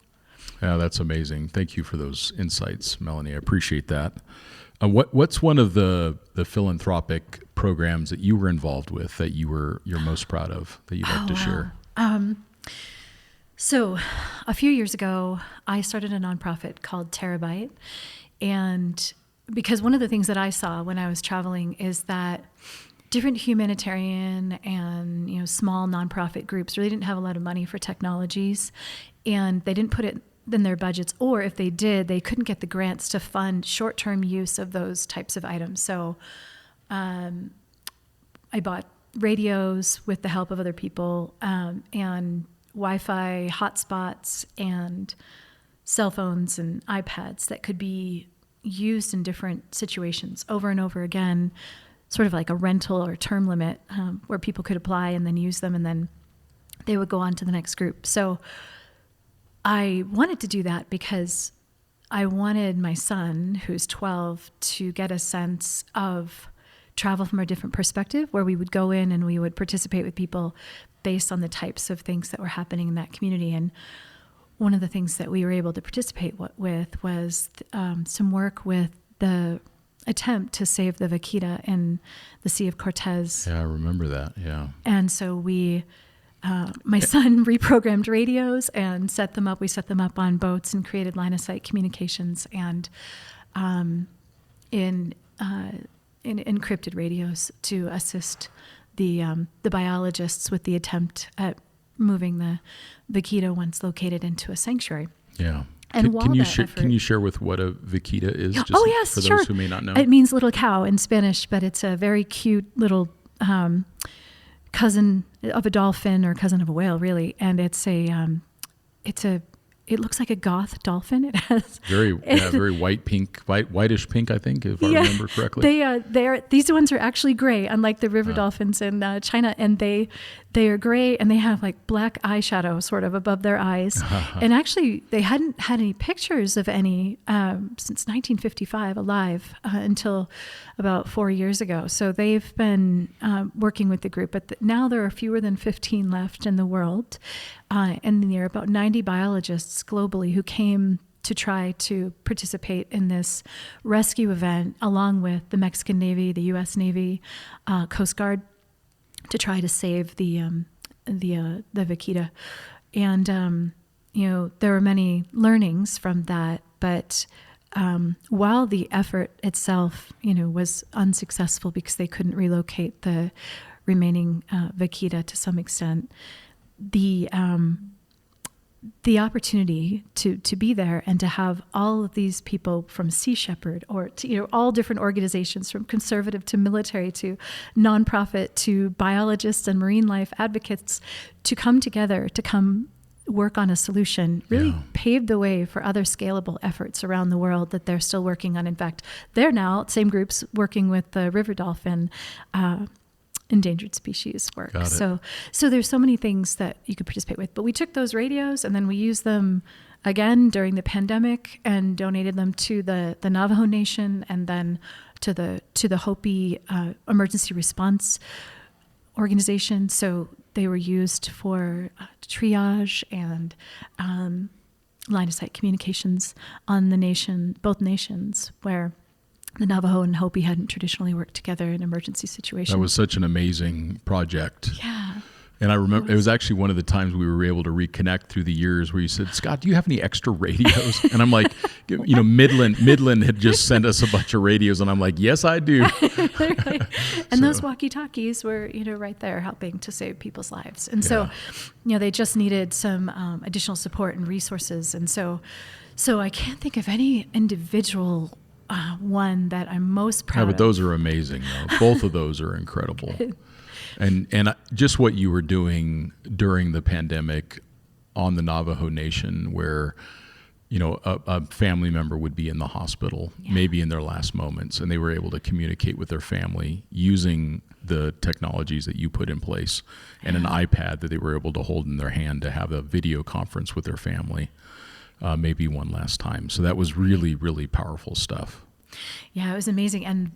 Yeah, that's amazing. Thank you for those insights, Melanie. I appreciate that. What's one of the philanthropic programs that you were involved with that you're most proud of that you'd like to share? So a few years ago, I started a nonprofit called TerraByte, And because one of the things that I saw when I was traveling is that different humanitarian and small nonprofit groups really didn't have a lot of money for technologies, and they didn't put it in their budgets, or if they did, they couldn't get the grants to fund short-term use of those types of items. So I bought radios with the help of other people, and Wi-Fi hotspots and cell phones and iPads that could be used in different situations over and over again, sort of like a rental or term limit, where people could apply and then use them, and then they would go on to the next group. So I wanted to do that because I wanted my son, who's 12, to get a sense of travel from a different perspective, where we would go in and we would participate with people based on the types of things that were happening in that community. And one of the things that we were able to participate with was some work with the attempt to save the vaquita in the Sea of Cortez. Yeah, I remember that. Yeah. And so my son reprogrammed radios and set them up. We set them up on boats and created line of sight communications and in encrypted radios to assist the biologists with the attempt at moving the vaquita once located into a sanctuary. Yeah. And can you share with what a vaquita is? Just yes, for sure. those who may not know. It means little cow in Spanish, but it's a very cute little cousin of a dolphin, or cousin of a whale, really. And it looks like a goth dolphin. It has very whitish pink, I think, if I remember correctly. These ones are actually gray, unlike the river dolphins in China, and they are gray, and they have like black eyeshadow sort of above their eyes. And actually, they hadn't had any pictures of any since 1955 alive until about 4 years ago. So they've been working with the group, but now there are fewer than 15 left in the world. And there are about 90 biologists globally who came to try to participate in this rescue event, along with the Mexican Navy, the U.S. Navy, Coast Guard, to try to save the vaquita. And there were many learnings from that, but while the effort itself, was unsuccessful because they couldn't relocate the remaining vaquita to some extent, the opportunity to be there and to have all of these people from Sea Shepherd, or to, all different organizations, from conservative to military to nonprofit to biologists and marine life advocates, to come together to come work on a solution really paved the way for other scalable efforts around the world that they're still working on. In fact, they're now, same groups, working with the river dolphin endangered species work. So there's so many things that you could participate with. But we took those radios and then we used them again during the pandemic and donated them to the Navajo Nation, and then to the Hopi emergency response organization. So they were used for triage and line of sight communications on both nations, where the Navajo and Hopi hadn't traditionally worked together in emergency situations. That was such an amazing project. Yeah. And I remember it was actually one of the times we were able to reconnect through the years, where you said, "Scott, do you have any extra radios?" And I'm like, Midland had just sent us a bunch of radios, and I'm like, "Yes, I do." And those walkie-talkies were, right there helping to save people's lives. And so, they just needed some additional support and resources. And so I can't think of any individual one that I'm most proud of. But those are amazing, though. Both of those are incredible. And just what you were doing during the pandemic on the Navajo Nation, where, a family member would be in the hospital, maybe in their last moments, and they were able to communicate with their family using the technologies that you put in place, and an iPad that they were able to hold in their hand to have a video conference with their family, maybe one last time. So that was really, really powerful stuff. Yeah, it was amazing. And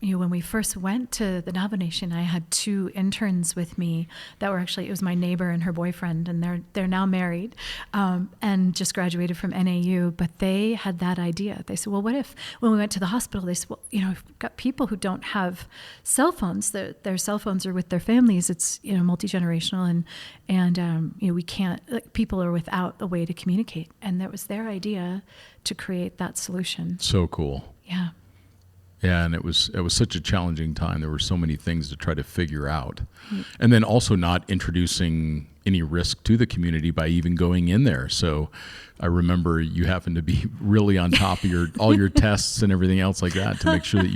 when we first went to the Navajo Nation, I had 2 interns with me that were actually, it was my neighbor and her boyfriend, and they're now married, and just graduated from NAU, but they had that idea. They said, well, what if, when we went to the hospital, they said, well, we've got people who don't have cell phones, their cell phones are with their families, it's, multi-generational, and we can't, people are without a way to communicate. And that was their idea to create that solution. So cool. Yeah. Yeah, and it was such a challenging time. There were so many things to try to figure out. And then also not introducing any risk to the community by even going in there. So I remember you happened to be really on top of all your tests and everything else like that to make sure that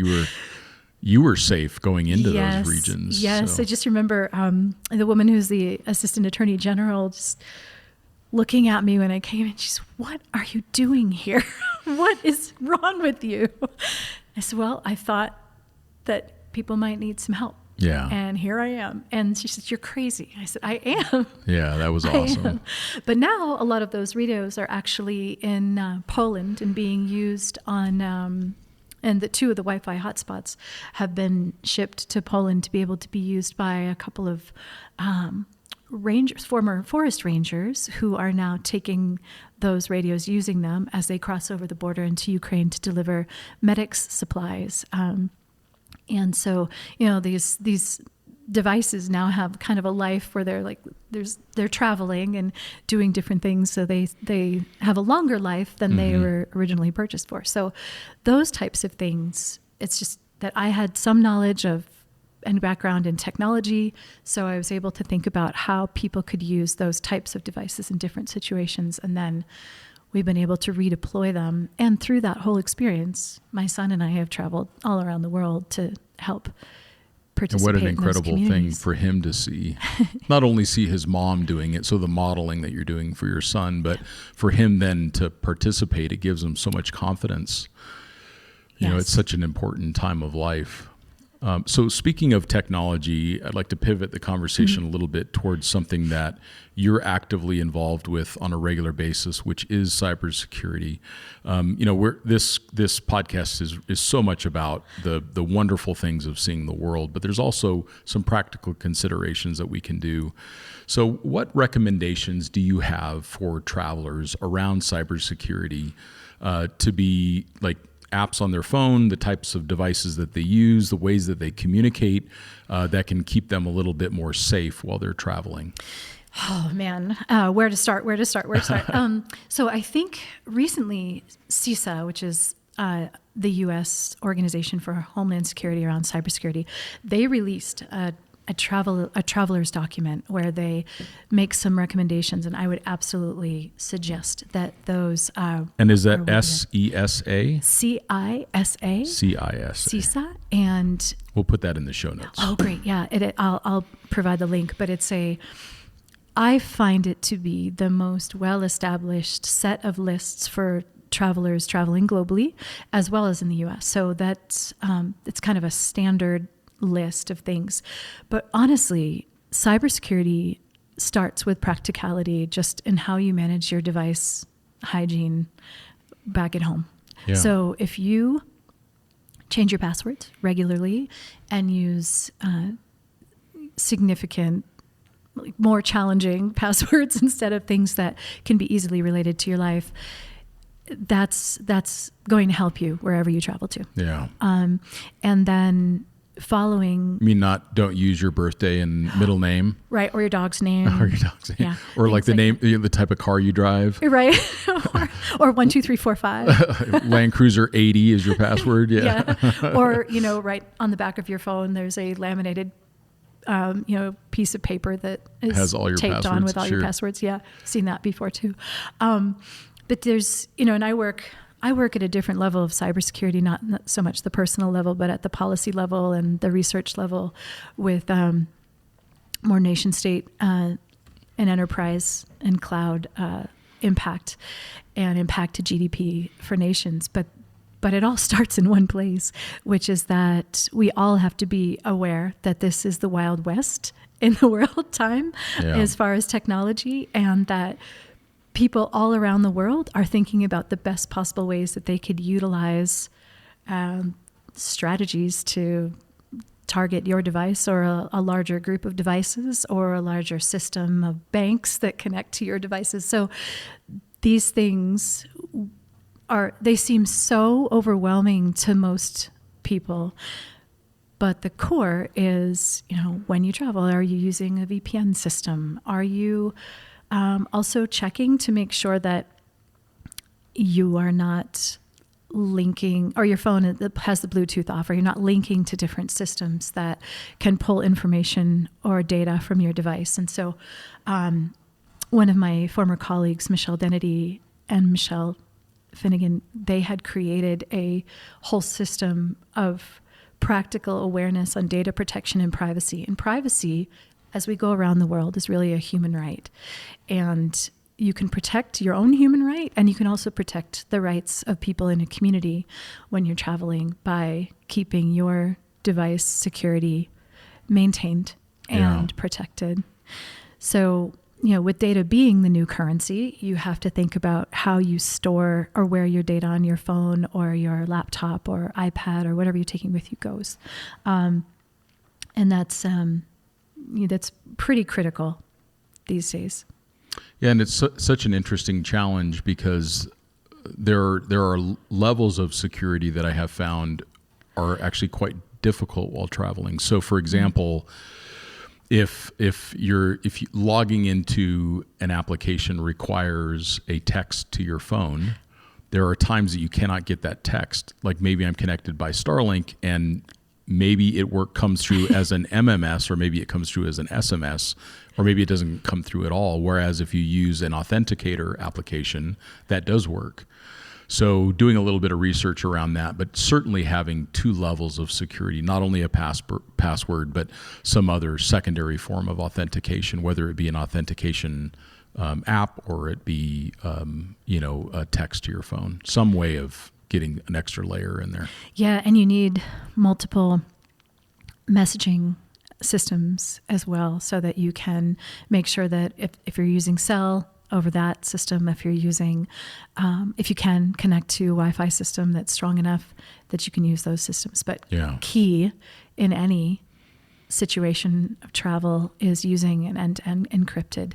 you were safe going into those regions. Yes, so. I just remember the woman who's the Assistant Attorney General just looking at me when I came in. She's, what are you doing here? What is wrong with you? I said, well, I thought that people might need some help. Yeah. And here I am. And she said, you're crazy. I said, I am. Yeah, that was awesome. But now a lot of those radios are actually in Poland and being used on, and the 2 of the Wi-Fi hotspots have been shipped to Poland to be able to be used by a couple of former forest rangers who are now taking those radios, using them as they cross over the border into Ukraine to deliver medics supplies. And so, these devices now have kind of a life where they're traveling and doing different things. So they have a longer life than they were originally purchased for. So those types of things, it's just that I had some knowledge of and background in technology, so I was able to think about how people could use those types of devices in different situations, and then we've been able to redeploy them. And through that whole experience, my son and I have traveled all around the world to help participate. And what an in those incredible thing for him to see. Not only see his mom doing it, so the modeling that you're doing for your son, but for him then to participate, it gives him so much confidence. It's such an important time of life. So speaking of technology, I'd like to pivot the conversation a little bit towards something that you're actively involved with on a regular basis, which is cybersecurity. This podcast is so much about the wonderful things of seeing the world, but there's also some practical considerations that we can do. So what recommendations do you have for travelers around cybersecurity to be like apps on their phone, the types of devices that they use, the ways that they communicate that can keep them a little bit more safe while they're traveling? Oh man, where to start? So I think recently CISA, which is the U.S. Organization for Homeland Security around cybersecurity, they released a traveler's document where they make some recommendations, and I would absolutely suggest that those. And is that SESA? CISA. CISA. CISA, and we'll put that in the show notes. Oh, great! Yeah, I'll provide the link, but I find it to be the most well-established set of lists for travelers traveling globally, as well as in the U.S. So that's it's kind of a standard list of things. But honestly, cybersecurity starts with practicality, just in how you manage your device hygiene back at home. Yeah. So if you change your passwords regularly and use significant, more challenging passwords instead of things that can be easily related to your life, that's going to help you wherever you travel to. Yeah. And then following. You mean don't use your birthday and middle name? Right, or your dog's name. Or your dog's name. Yeah. Or like the name, the type of car you drive. Right. or 1, 2, 3, 4, 5. Land Cruiser 80 is your password. Yeah. Yeah. Or, right on the back of your phone, there's a laminated piece of paper that is has all your taped passwords, on with all your passwords. Yeah. Seen that before too. But there's, and I work at a different level of cybersecurity, not so much the personal level, but at the policy level and the research level with more nation state and enterprise and cloud impact and impact to GDP for nations. But it all starts in one place, which is that we all have to be aware that this is the Wild West in the world time as far as technology, and that people all around the world are thinking about the best possible ways that they could utilize strategies to target your device or a larger group of devices or a larger system of banks that connect to your devices. So these things they seem so overwhelming to most people. But the core is, when you travel, are you using a VPN system? Are you also checking to make sure that you are not linking, or your phone has the Bluetooth off, or you're not linking to different systems that can pull information or data from your device? And so one of my former colleagues, Michelle Dennedy and Michelle Finnegan, they had created a whole system of practical awareness on data protection and privacy. And privacy, as we go around the world, is really a human right. And you can protect your own human right, and you can also protect the rights of people in a community when you're traveling by keeping your device security maintained and protected. So, with data being the new currency, you have to think about how you store or where your data on your phone or your laptop or iPad or whatever you're taking with you goes. And that's pretty critical these days. Yeah, and it's such an interesting challenge because there are levels of security that I have found are actually quite difficult while traveling. So, for example, if logging into an application requires a text to your phone, there are times that you cannot get that text. Like maybe I'm connected by Starlink and maybe it comes through as an MMS, or maybe it comes through as an SMS, or maybe it doesn't come through at all. Whereas if you use an authenticator application, that does work. So doing a little bit of research around that, but certainly having two levels of security, not only a password, but some other secondary form of authentication, whether it be an authentication app or it be, a text to your phone, some way of getting an extra layer in there. Yeah, and you need multiple messaging systems as well so that you can make sure that if you're using cell over that system, if you're using, if you can connect to a Wi-Fi system that's strong enough that you can use those systems. But key in any situation of travel is using an end-to-end encrypted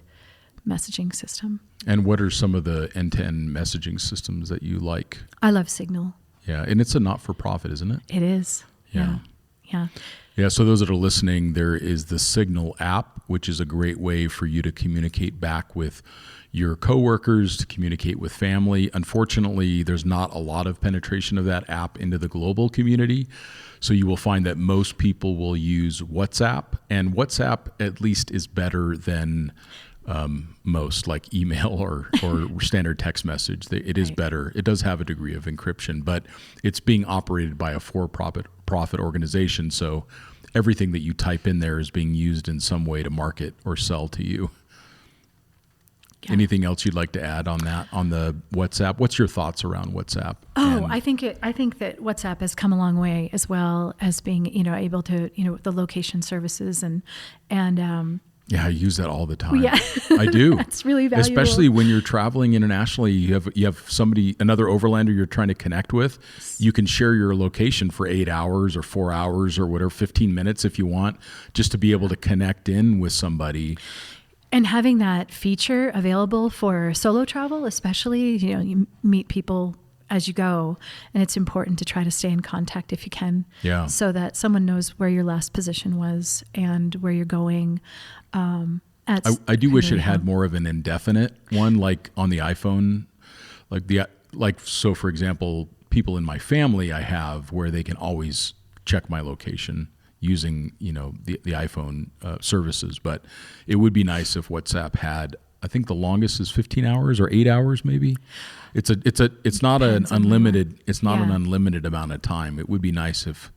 messaging system. And what are some of the end-to-end messaging systems that you like? I love Signal. Yeah, and it's a not-for-profit, isn't it? It is. Yeah. Yeah, so those that are listening, there is the Signal app, which is a great way for you to communicate back with your coworkers, to communicate with family. Unfortunately, there's not a lot of penetration of that app into the global community. So you will find that most people will use WhatsApp, and WhatsApp at least is better than most, like email or standard text message. It is better. It does have a degree of encryption, but it's being operated by a for-profit organization. So everything that you type in there is being used in some way to market or sell to you. Yeah. Anything else you'd like to add on that, on the WhatsApp? What's your thoughts around WhatsApp? I think that WhatsApp has come a long way, as well as being, able to, the location services and yeah, I use that all the time. Yeah. I do. That's really valuable. Especially when you're traveling internationally, you have somebody, another overlander you're trying to connect with. You can share your location for 8 hours or 4 hours or whatever, 15 minutes if you want, just to be able to connect in with somebody. And having that feature available for solo travel, especially, you meet people as you go, and it's important to try to stay in contact if you can, so that someone knows where your last position was and where you're going. I do wish it had more of an indefinite one, like on the iPhone, so for example, people in my family I have where they can always check my location using the iPhone services. But it would be nice if WhatsApp had, I think the longest is 15 hours or 8 hours maybe. It's not an unlimited an unlimited amount of time. It would be nice if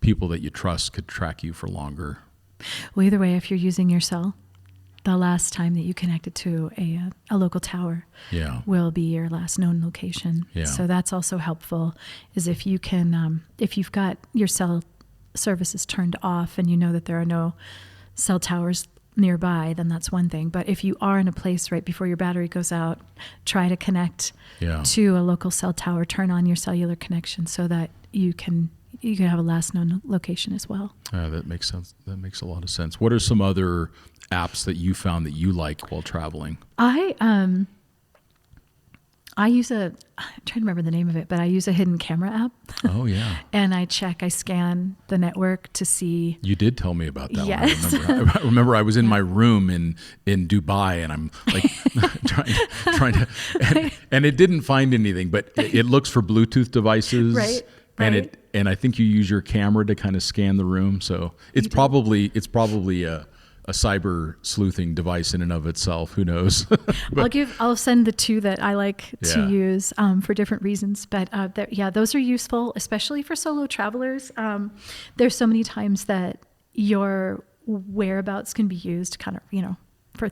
people that you trust could track you for longer. Well, either way, if you're using your cell, the last time that you connected to a local tower will be your last known location. Yeah. So that's also helpful, is if you can, if you've got your cell services turned off and you know that there are no cell towers nearby, then that's one thing. But if you are in a place right before your battery goes out, try to connect to a local cell tower, turn on your cellular connection so that you can you can have a last known location as well. That makes sense. That makes a lot of sense. What are some other apps that you found that you like while traveling? I use I'm trying to remember the name of it, but I use a hidden camera app. Oh yeah. And I scan the network to see. You did tell me about that Yes. one. I remember I was in my room in Dubai, and I'm like trying to, and it didn't find anything, but it looks for Bluetooth devices. Right. And I think you use your camera to kind of scan the room. So it's probably a cyber sleuthing device in and of itself. Who knows? I'll send the two that I like to Yeah. use for different reasons. But those are useful, especially for solo travelers. There's so many times that your whereabouts can be used kind of, for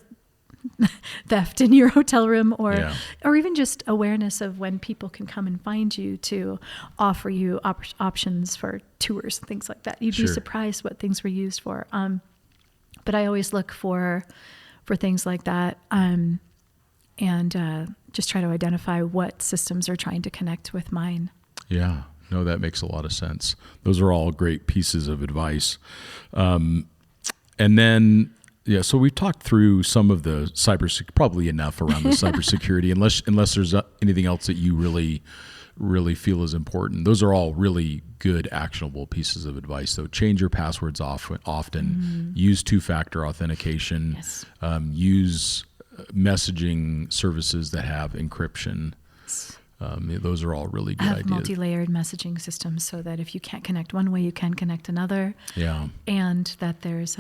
theft in your hotel room or even just awareness of when people can come and find you to offer you options for tours and things like that. You'd be surprised what things were used for. But I always look for things like that, and just try to identify what systems are trying to connect with mine. Yeah, no, that makes a lot of sense. Those are all great pieces of advice. And then, so we've talked through some of the probably enough around the cybersecurity, unless there's anything else that you really feel is important. Those are all really good, actionable pieces of advice. So change your passwords often, use two-factor authentication, use messaging services that have encryption. Those are all really good ideas. Multi-layered messaging systems so that if you can't connect one way, you can connect another. Yeah. And that there's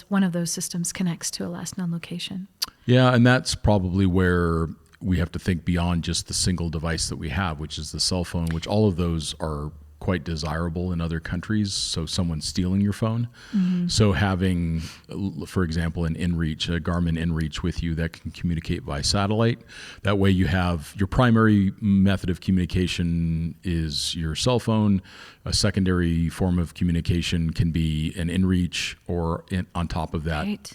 one of those systems connects to a last known location. Yeah, and that's probably where we have to think beyond just the single device that we have, which is the cell phone, which all of those are quite desirable in other countries. So someone's stealing your phone. Mm-hmm. So having, for example, an inReach, a Garmin inReach with you that can communicate via satellite. That way you have your primary method of communication is your cell phone. A secondary form of communication can be an inReach or on top of that,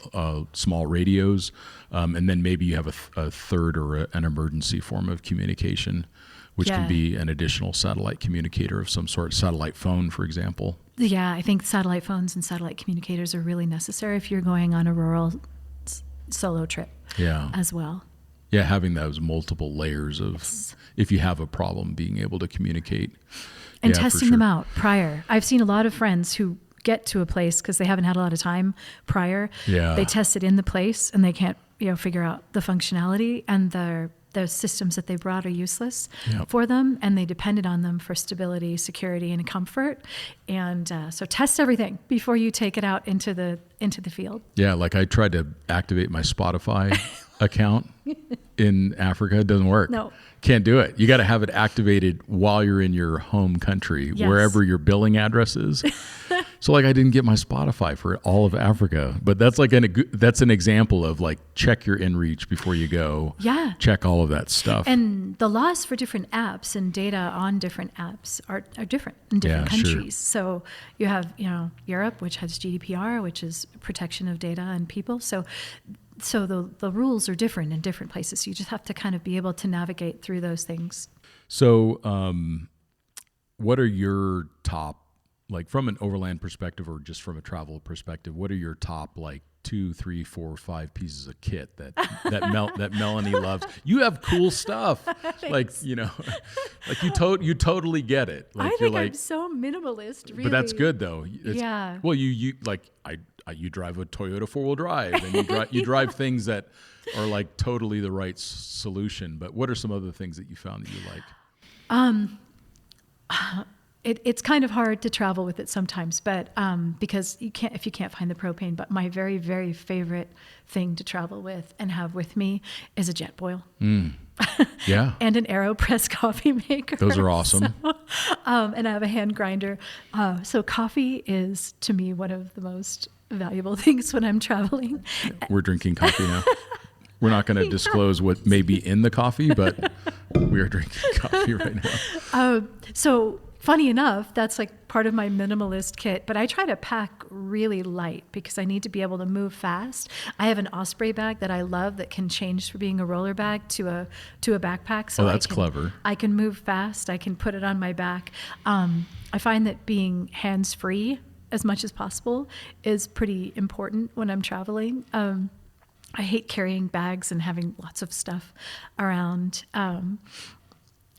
small radios. And then maybe you have a third or an emergency form of communication, which can be an additional satellite communicator of some sort, satellite phone, for example. Yeah, I think satellite phones and satellite communicators are really necessary if you're going on a rural solo trip as well. Yeah, having those multiple layers of, if you have a problem, being able to communicate. And testing them out prior. I've seen a lot of friends who get to a place because they haven't had a lot of time prior. Yeah. They test it in the place and they can't figure out the functionality, and the systems that they brought are useless for them, and they depended on them for stability, security, and comfort. And so test everything before you take it out into the field. Yeah, like I tried to activate my Spotify account in Africa. It doesn't work. No. Can't do it. You got to have it activated while you're in your home country, wherever your billing address is. So like I didn't get my Spotify for all of Africa, but that's like that's an example of like check your inReach before you go. Yeah. Check all of that stuff. And the laws for different apps and data on different apps are different in different countries. Sure. So you have, Europe, which has GDPR, which is protection of data and people. So the rules are different in different places. So you just have to kind of be able to navigate through those things. So what are your top, like from an overland perspective or just from a travel perspective, what are your top like 2, 3, 4, 5 pieces of kit that Melanie loves? You have cool stuff. Like, like you totally get it. Like, I think I'm so minimalist, really. But that's good though. Well, you drive a Toyota 4-wheel drive, and you drive things that are like totally the right solution. But what are some other things that you found that you like? It's kind of hard to travel with it sometimes, but because if you can't find the propane. But my very, very favorite thing to travel with and have with me is a jet boil. Yeah. And an AeroPress coffee maker. Those are awesome. So, and I have a hand grinder. So coffee is, to me, one of the most valuable things when I'm traveling. We're drinking coffee now. We're not going to disclose what may be in the coffee, but we are drinking coffee right now. So funny enough, that's like part of my minimalist kit, but I try to pack really light because I need to be able to move fast. I have an Osprey bag that I love that can change from being a roller bag to a backpack. So that's clever. I can move fast. I can put it on my back. I find that being hands-free as much as possible is pretty important when I'm traveling. I hate carrying bags and having lots of stuff around.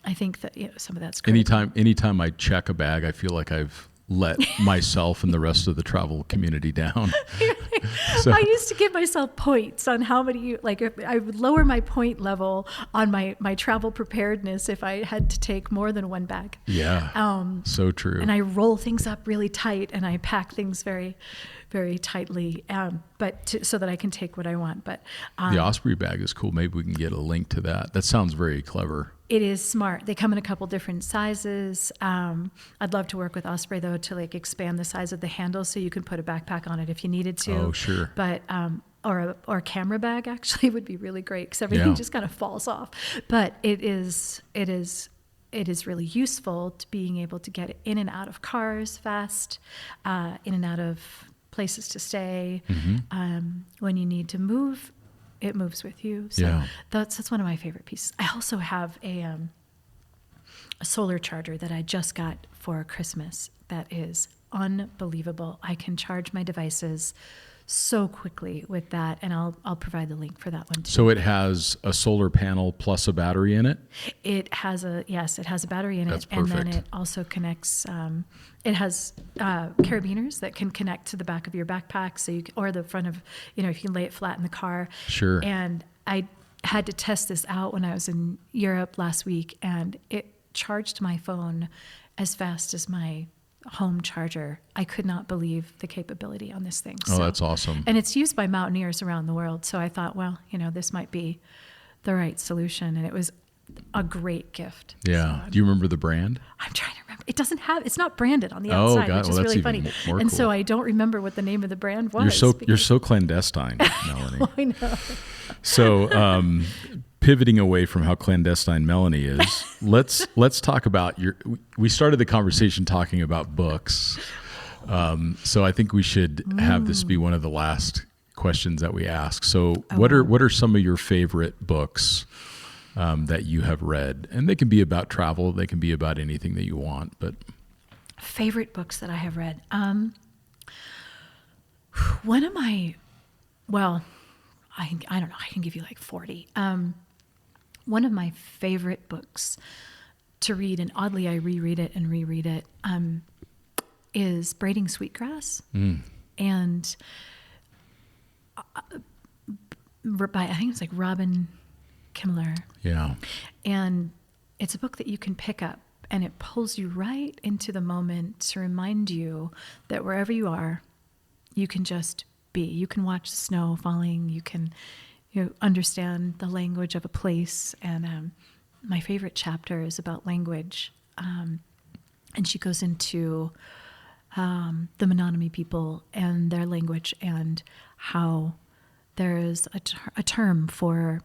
I think that some of that's great. Anytime I check a bag, I feel like I've let myself and the rest of the travel community down. So. I used to give myself points on how many, like I would lower my point level on my travel preparedness if I had to take more than one bag. Yeah, so true. And I roll things up really tight and I pack things very, very tightly, so that I can take what I want. But the Osprey bag is cool. Maybe we can get a link to that. That sounds very clever. It is smart. They come in a couple different sizes. I'd love to work with Osprey though to like expand the size of the handle so you can put a backpack on it if you needed to. Oh, sure. But or a camera bag actually would be really great because everything just kind of falls off. But it is really useful to being able to get in and out of cars fast, in and out of places to stay. When you need to move, it moves with you. So that's one of my favorite pieces. I also have a solar charger that I just got for Christmas that is unbelievable. I can charge my devices so quickly with that, and I'll provide the link for that one too. So it has a solar panel plus a battery in it? It has a battery in That's it. And perfect. then it also connects, it has carabiners that can connect to the back of your backpack or the front of, if you can lay it flat in the car. Sure. And I had to test this out when I was in Europe last week, and it charged my phone as fast as my home charger. I could not believe the capability on this thing. Oh, that's awesome. And it's used by mountaineers around the world. So I thought, well, this might be the right solution. And it was a great gift. Yeah. So Do you remember the brand? I'm trying to remember. It's not branded on the outside, God. which is Well, really that's funny. even more And cool. so I don't remember what the name of the brand was. You're so clandestine, Melanie. I know. So, pivoting away from how clandestine Melanie is, let's talk about we started the conversation talking about books. So I think we should have this be one of the last questions that we ask. So what are some of your favorite books that you have read? And they can be about travel. They can be about anything that you want, but Favorite books that I have read. One of my, I don't know, I can give you like 40. One of my favorite books to read, and oddly I reread it, is Braiding Sweetgrass. And I think it's like Robin Kimmerer. yeah. And it's a book that you can pick up, and it pulls you right into the moment to remind you that wherever you are, you can just be. You can watch the snow falling. You can understand the language of a place. And my favorite chapter is about language. And she goes into the Menominee people and their language and how there is a term for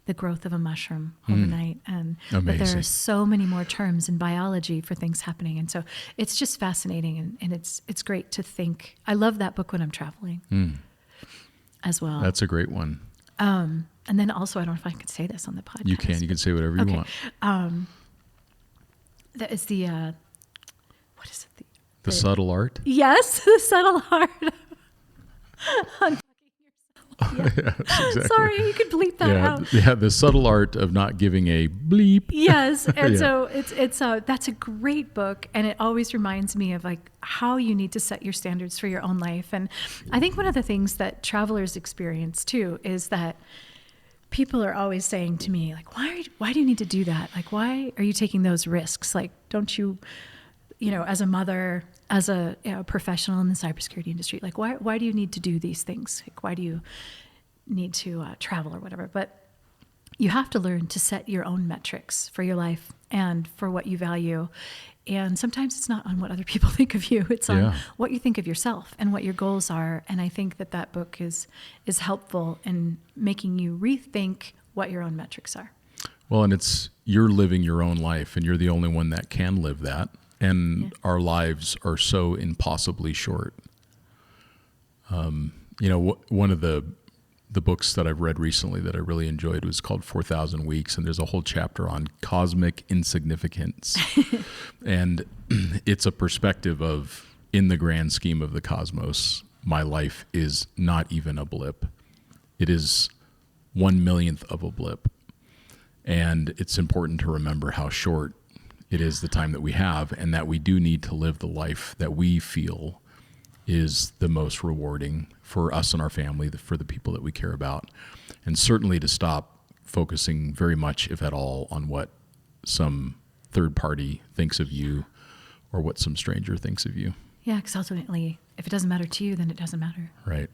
the growth of a mushroom overnight, and but there are so many more terms in biology for things happening, and so it's just fascinating, and it's great to think. I love that book when I'm traveling as well. That's a great one. And then also, I don't know if I can say this on the podcast. You can say whatever you want. That is the what is it? The subtle art. Yes, the subtle art. Yeah. Exactly. Sorry, you could bleep that out. Yeah, the subtle art of not giving a bleep. Yes, and so it's that's a great book, and it always reminds me of like how you need to set your standards for your own life. And I think one of the things that travelers experience too is that people are always saying to me like, why do you need to do that? Like, why are you taking those risks? Like, don't you, as a mother, as a professional in the cybersecurity industry, like why do you need to do these things? Like, why do you need to travel or whatever? But you have to learn to set your own metrics for your life and for what you value. And sometimes it's not on what other people think of you. It's on what you think of yourself and what your goals are. And I think that book is helpful in making you rethink what your own metrics are. Well, and you're living your own life, and you're the only one that can live that. and our lives are so impossibly short. One of the books that I've read recently that I really enjoyed was called 4,000 Weeks, and there's a whole chapter on cosmic insignificance. And it's a perspective of, in the grand scheme of the cosmos, my life is not even a blip. It is 1/1,000,000th of a blip. And it's important to remember how short it is, the time that we have, and that we do need to live the life that we feel is the most rewarding for us and our family, for the people that we care about. And certainly to stop focusing very much, if at all, on what some third party thinks of you or what some stranger thinks of you. Yeah, because ultimately, if it doesn't matter to you, then it doesn't matter. Right.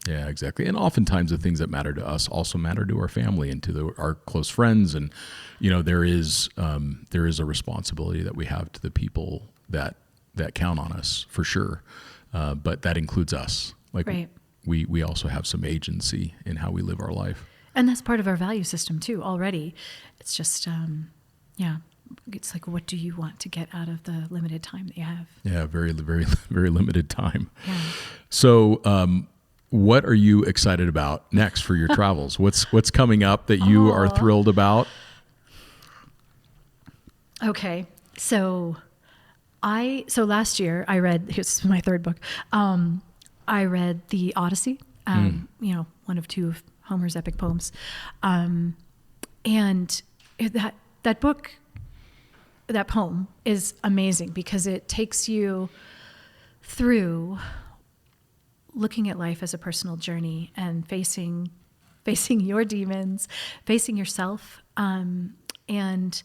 Yeah, exactly. And oftentimes the things that matter to us also matter to our family and to our close friends. And, there is a responsibility that we have to the people that count on us, for sure. But that includes us. Right. We also have some agency in how we live our life. And that's part of our value system too already. It's just, it's like, what do you want to get out of the limited time that you have? Yeah, very, very, very limited time. Yeah. So, what are you excited about next for your travels? What's coming up that you are thrilled about? Okay. So last year I read, this is my third book. I read the Odyssey, one of two of Homer's epic poems. And that book, that poem is amazing because it takes you through looking at life as a personal journey and facing your demons, facing yourself, and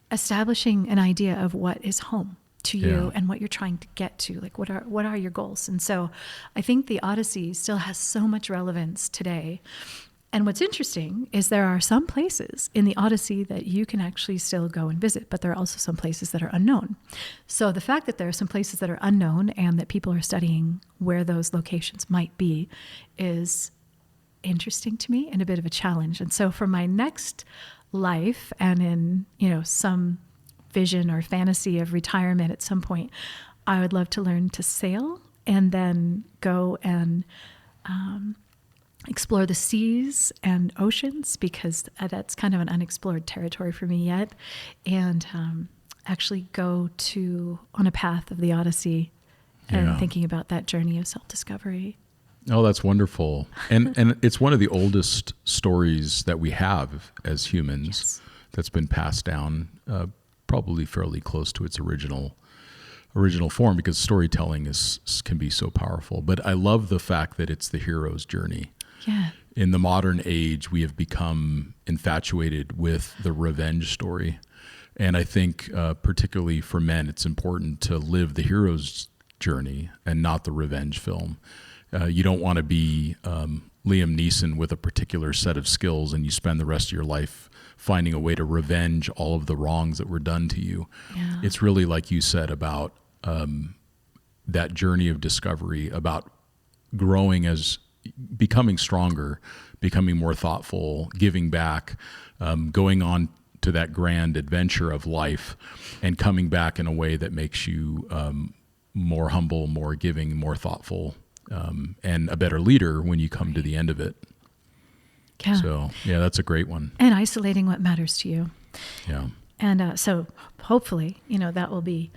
establishing an idea of what is home to you and what you're trying to get to. Like, what are your goals? And so I think the Odyssey still has so much relevance today. And what's interesting is there are some places in the Odyssey that you can actually still go and visit, but there are also some places that are unknown. So the fact that there are some places that are unknown and that people are studying where those locations might be is interesting to me and a bit of a challenge. And so for my next life and in, some vision or fantasy of retirement at some point, I would love to learn to sail and then go and explore the seas and oceans, because that's kind of an unexplored territory for me yet, and actually go on a path of the Odyssey and thinking about that journey of self-discovery. Oh, that's wonderful. And it's one of the oldest stories that we have as humans that's been passed down, probably fairly close to its original form, because storytelling can be so powerful. But I love the fact that it's the hero's journey. Yeah. In the modern age, we have become infatuated with the revenge story. And I think particularly for men, it's important to live the hero's journey and not the revenge film. You don't want to be Liam Neeson with a particular set of skills and you spend the rest of your life finding a way to revenge all of the wrongs that were done to you. Yeah. It's really, like you said, about that journey of discovery, about becoming stronger, becoming more thoughtful, giving back, going on to that grand adventure of life, and coming back in a way that makes you more humble, more giving, more thoughtful, and a better leader when you come to the end of it. Yeah. So, that's a great one. And isolating what matters to you. Yeah. And so hopefully, that will be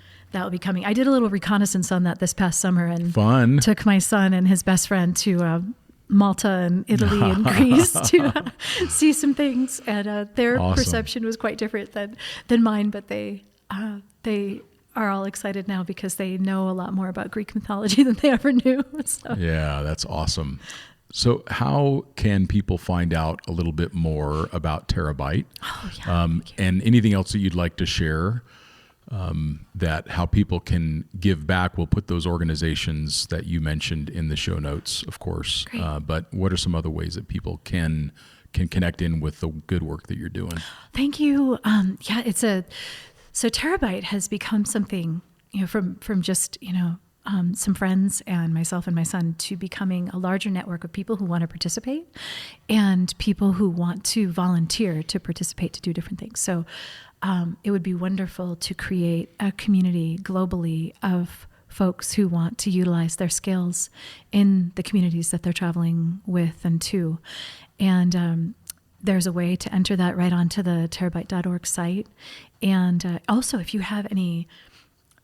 coming. I did a little reconnaissance on that this past summer and Fun. Took my son and his best friend to Malta and Italy and Greece to see some things. And their Awesome. perception was quite different than mine, but they are all excited now because they know a lot more about Greek mythology than they ever knew. So. Yeah, that's awesome. So how can people find out a little bit more about TerraByte? Oh, yeah. And anything else that you'd like to share, that how people can give back? We'll put those organizations that you mentioned in the show notes, of course. But what are some other ways that people can connect in with the good work that you're doing? Thank you. So TerraByte has become something, from just, some friends and myself and my son, to becoming a larger network of people who want to participate and people who want to volunteer to participate to do different things. So it would be wonderful to create a community globally of folks who want to utilize their skills in the communities that they're traveling with and to. And there's a way to enter that right onto the TerraByte.org site. And also, if you have any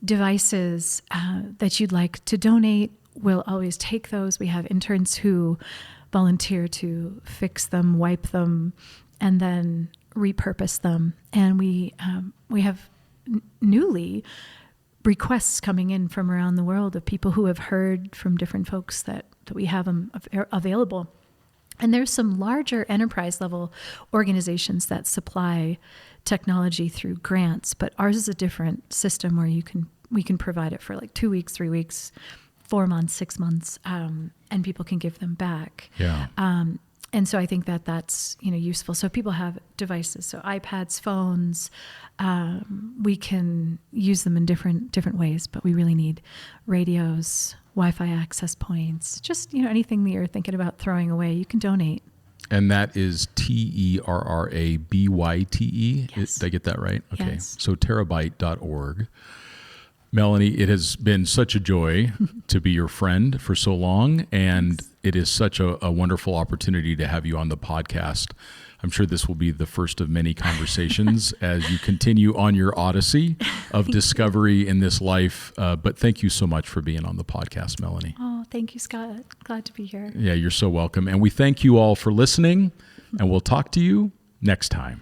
devices that you'd like to donate, we'll always take those. We have interns who volunteer to fix them, wipe them, and then repurpose them. And we have newly requests coming in from around the world of people who have heard from different folks that we have them available. And there's some larger enterprise level organizations that supply technology through grants, but ours is a different system where we can provide it for like 2 weeks, 3 weeks, 4 months, 6 months, and people can give them back. Yeah. And so I think that that's useful. So if people have devices, so iPads, phones, we can use them in different ways. But we really need radios, Wi-Fi access points, just anything that you're thinking about throwing away, you can donate. And that is TerraByte. Yes. Did I get that right? Okay. Yes. So TerraByte.org. Melanie, it has been such a joy to be your friend for so long, and it is such a wonderful opportunity to have you on the podcast. I'm sure this will be the first of many conversations as you continue on your odyssey of discovery in this life. But thank you so much for being on the podcast, Melanie. Oh, thank you, Scott. Glad to be here. Yeah, you're so welcome. And we thank you all for listening, and we'll talk to you next time.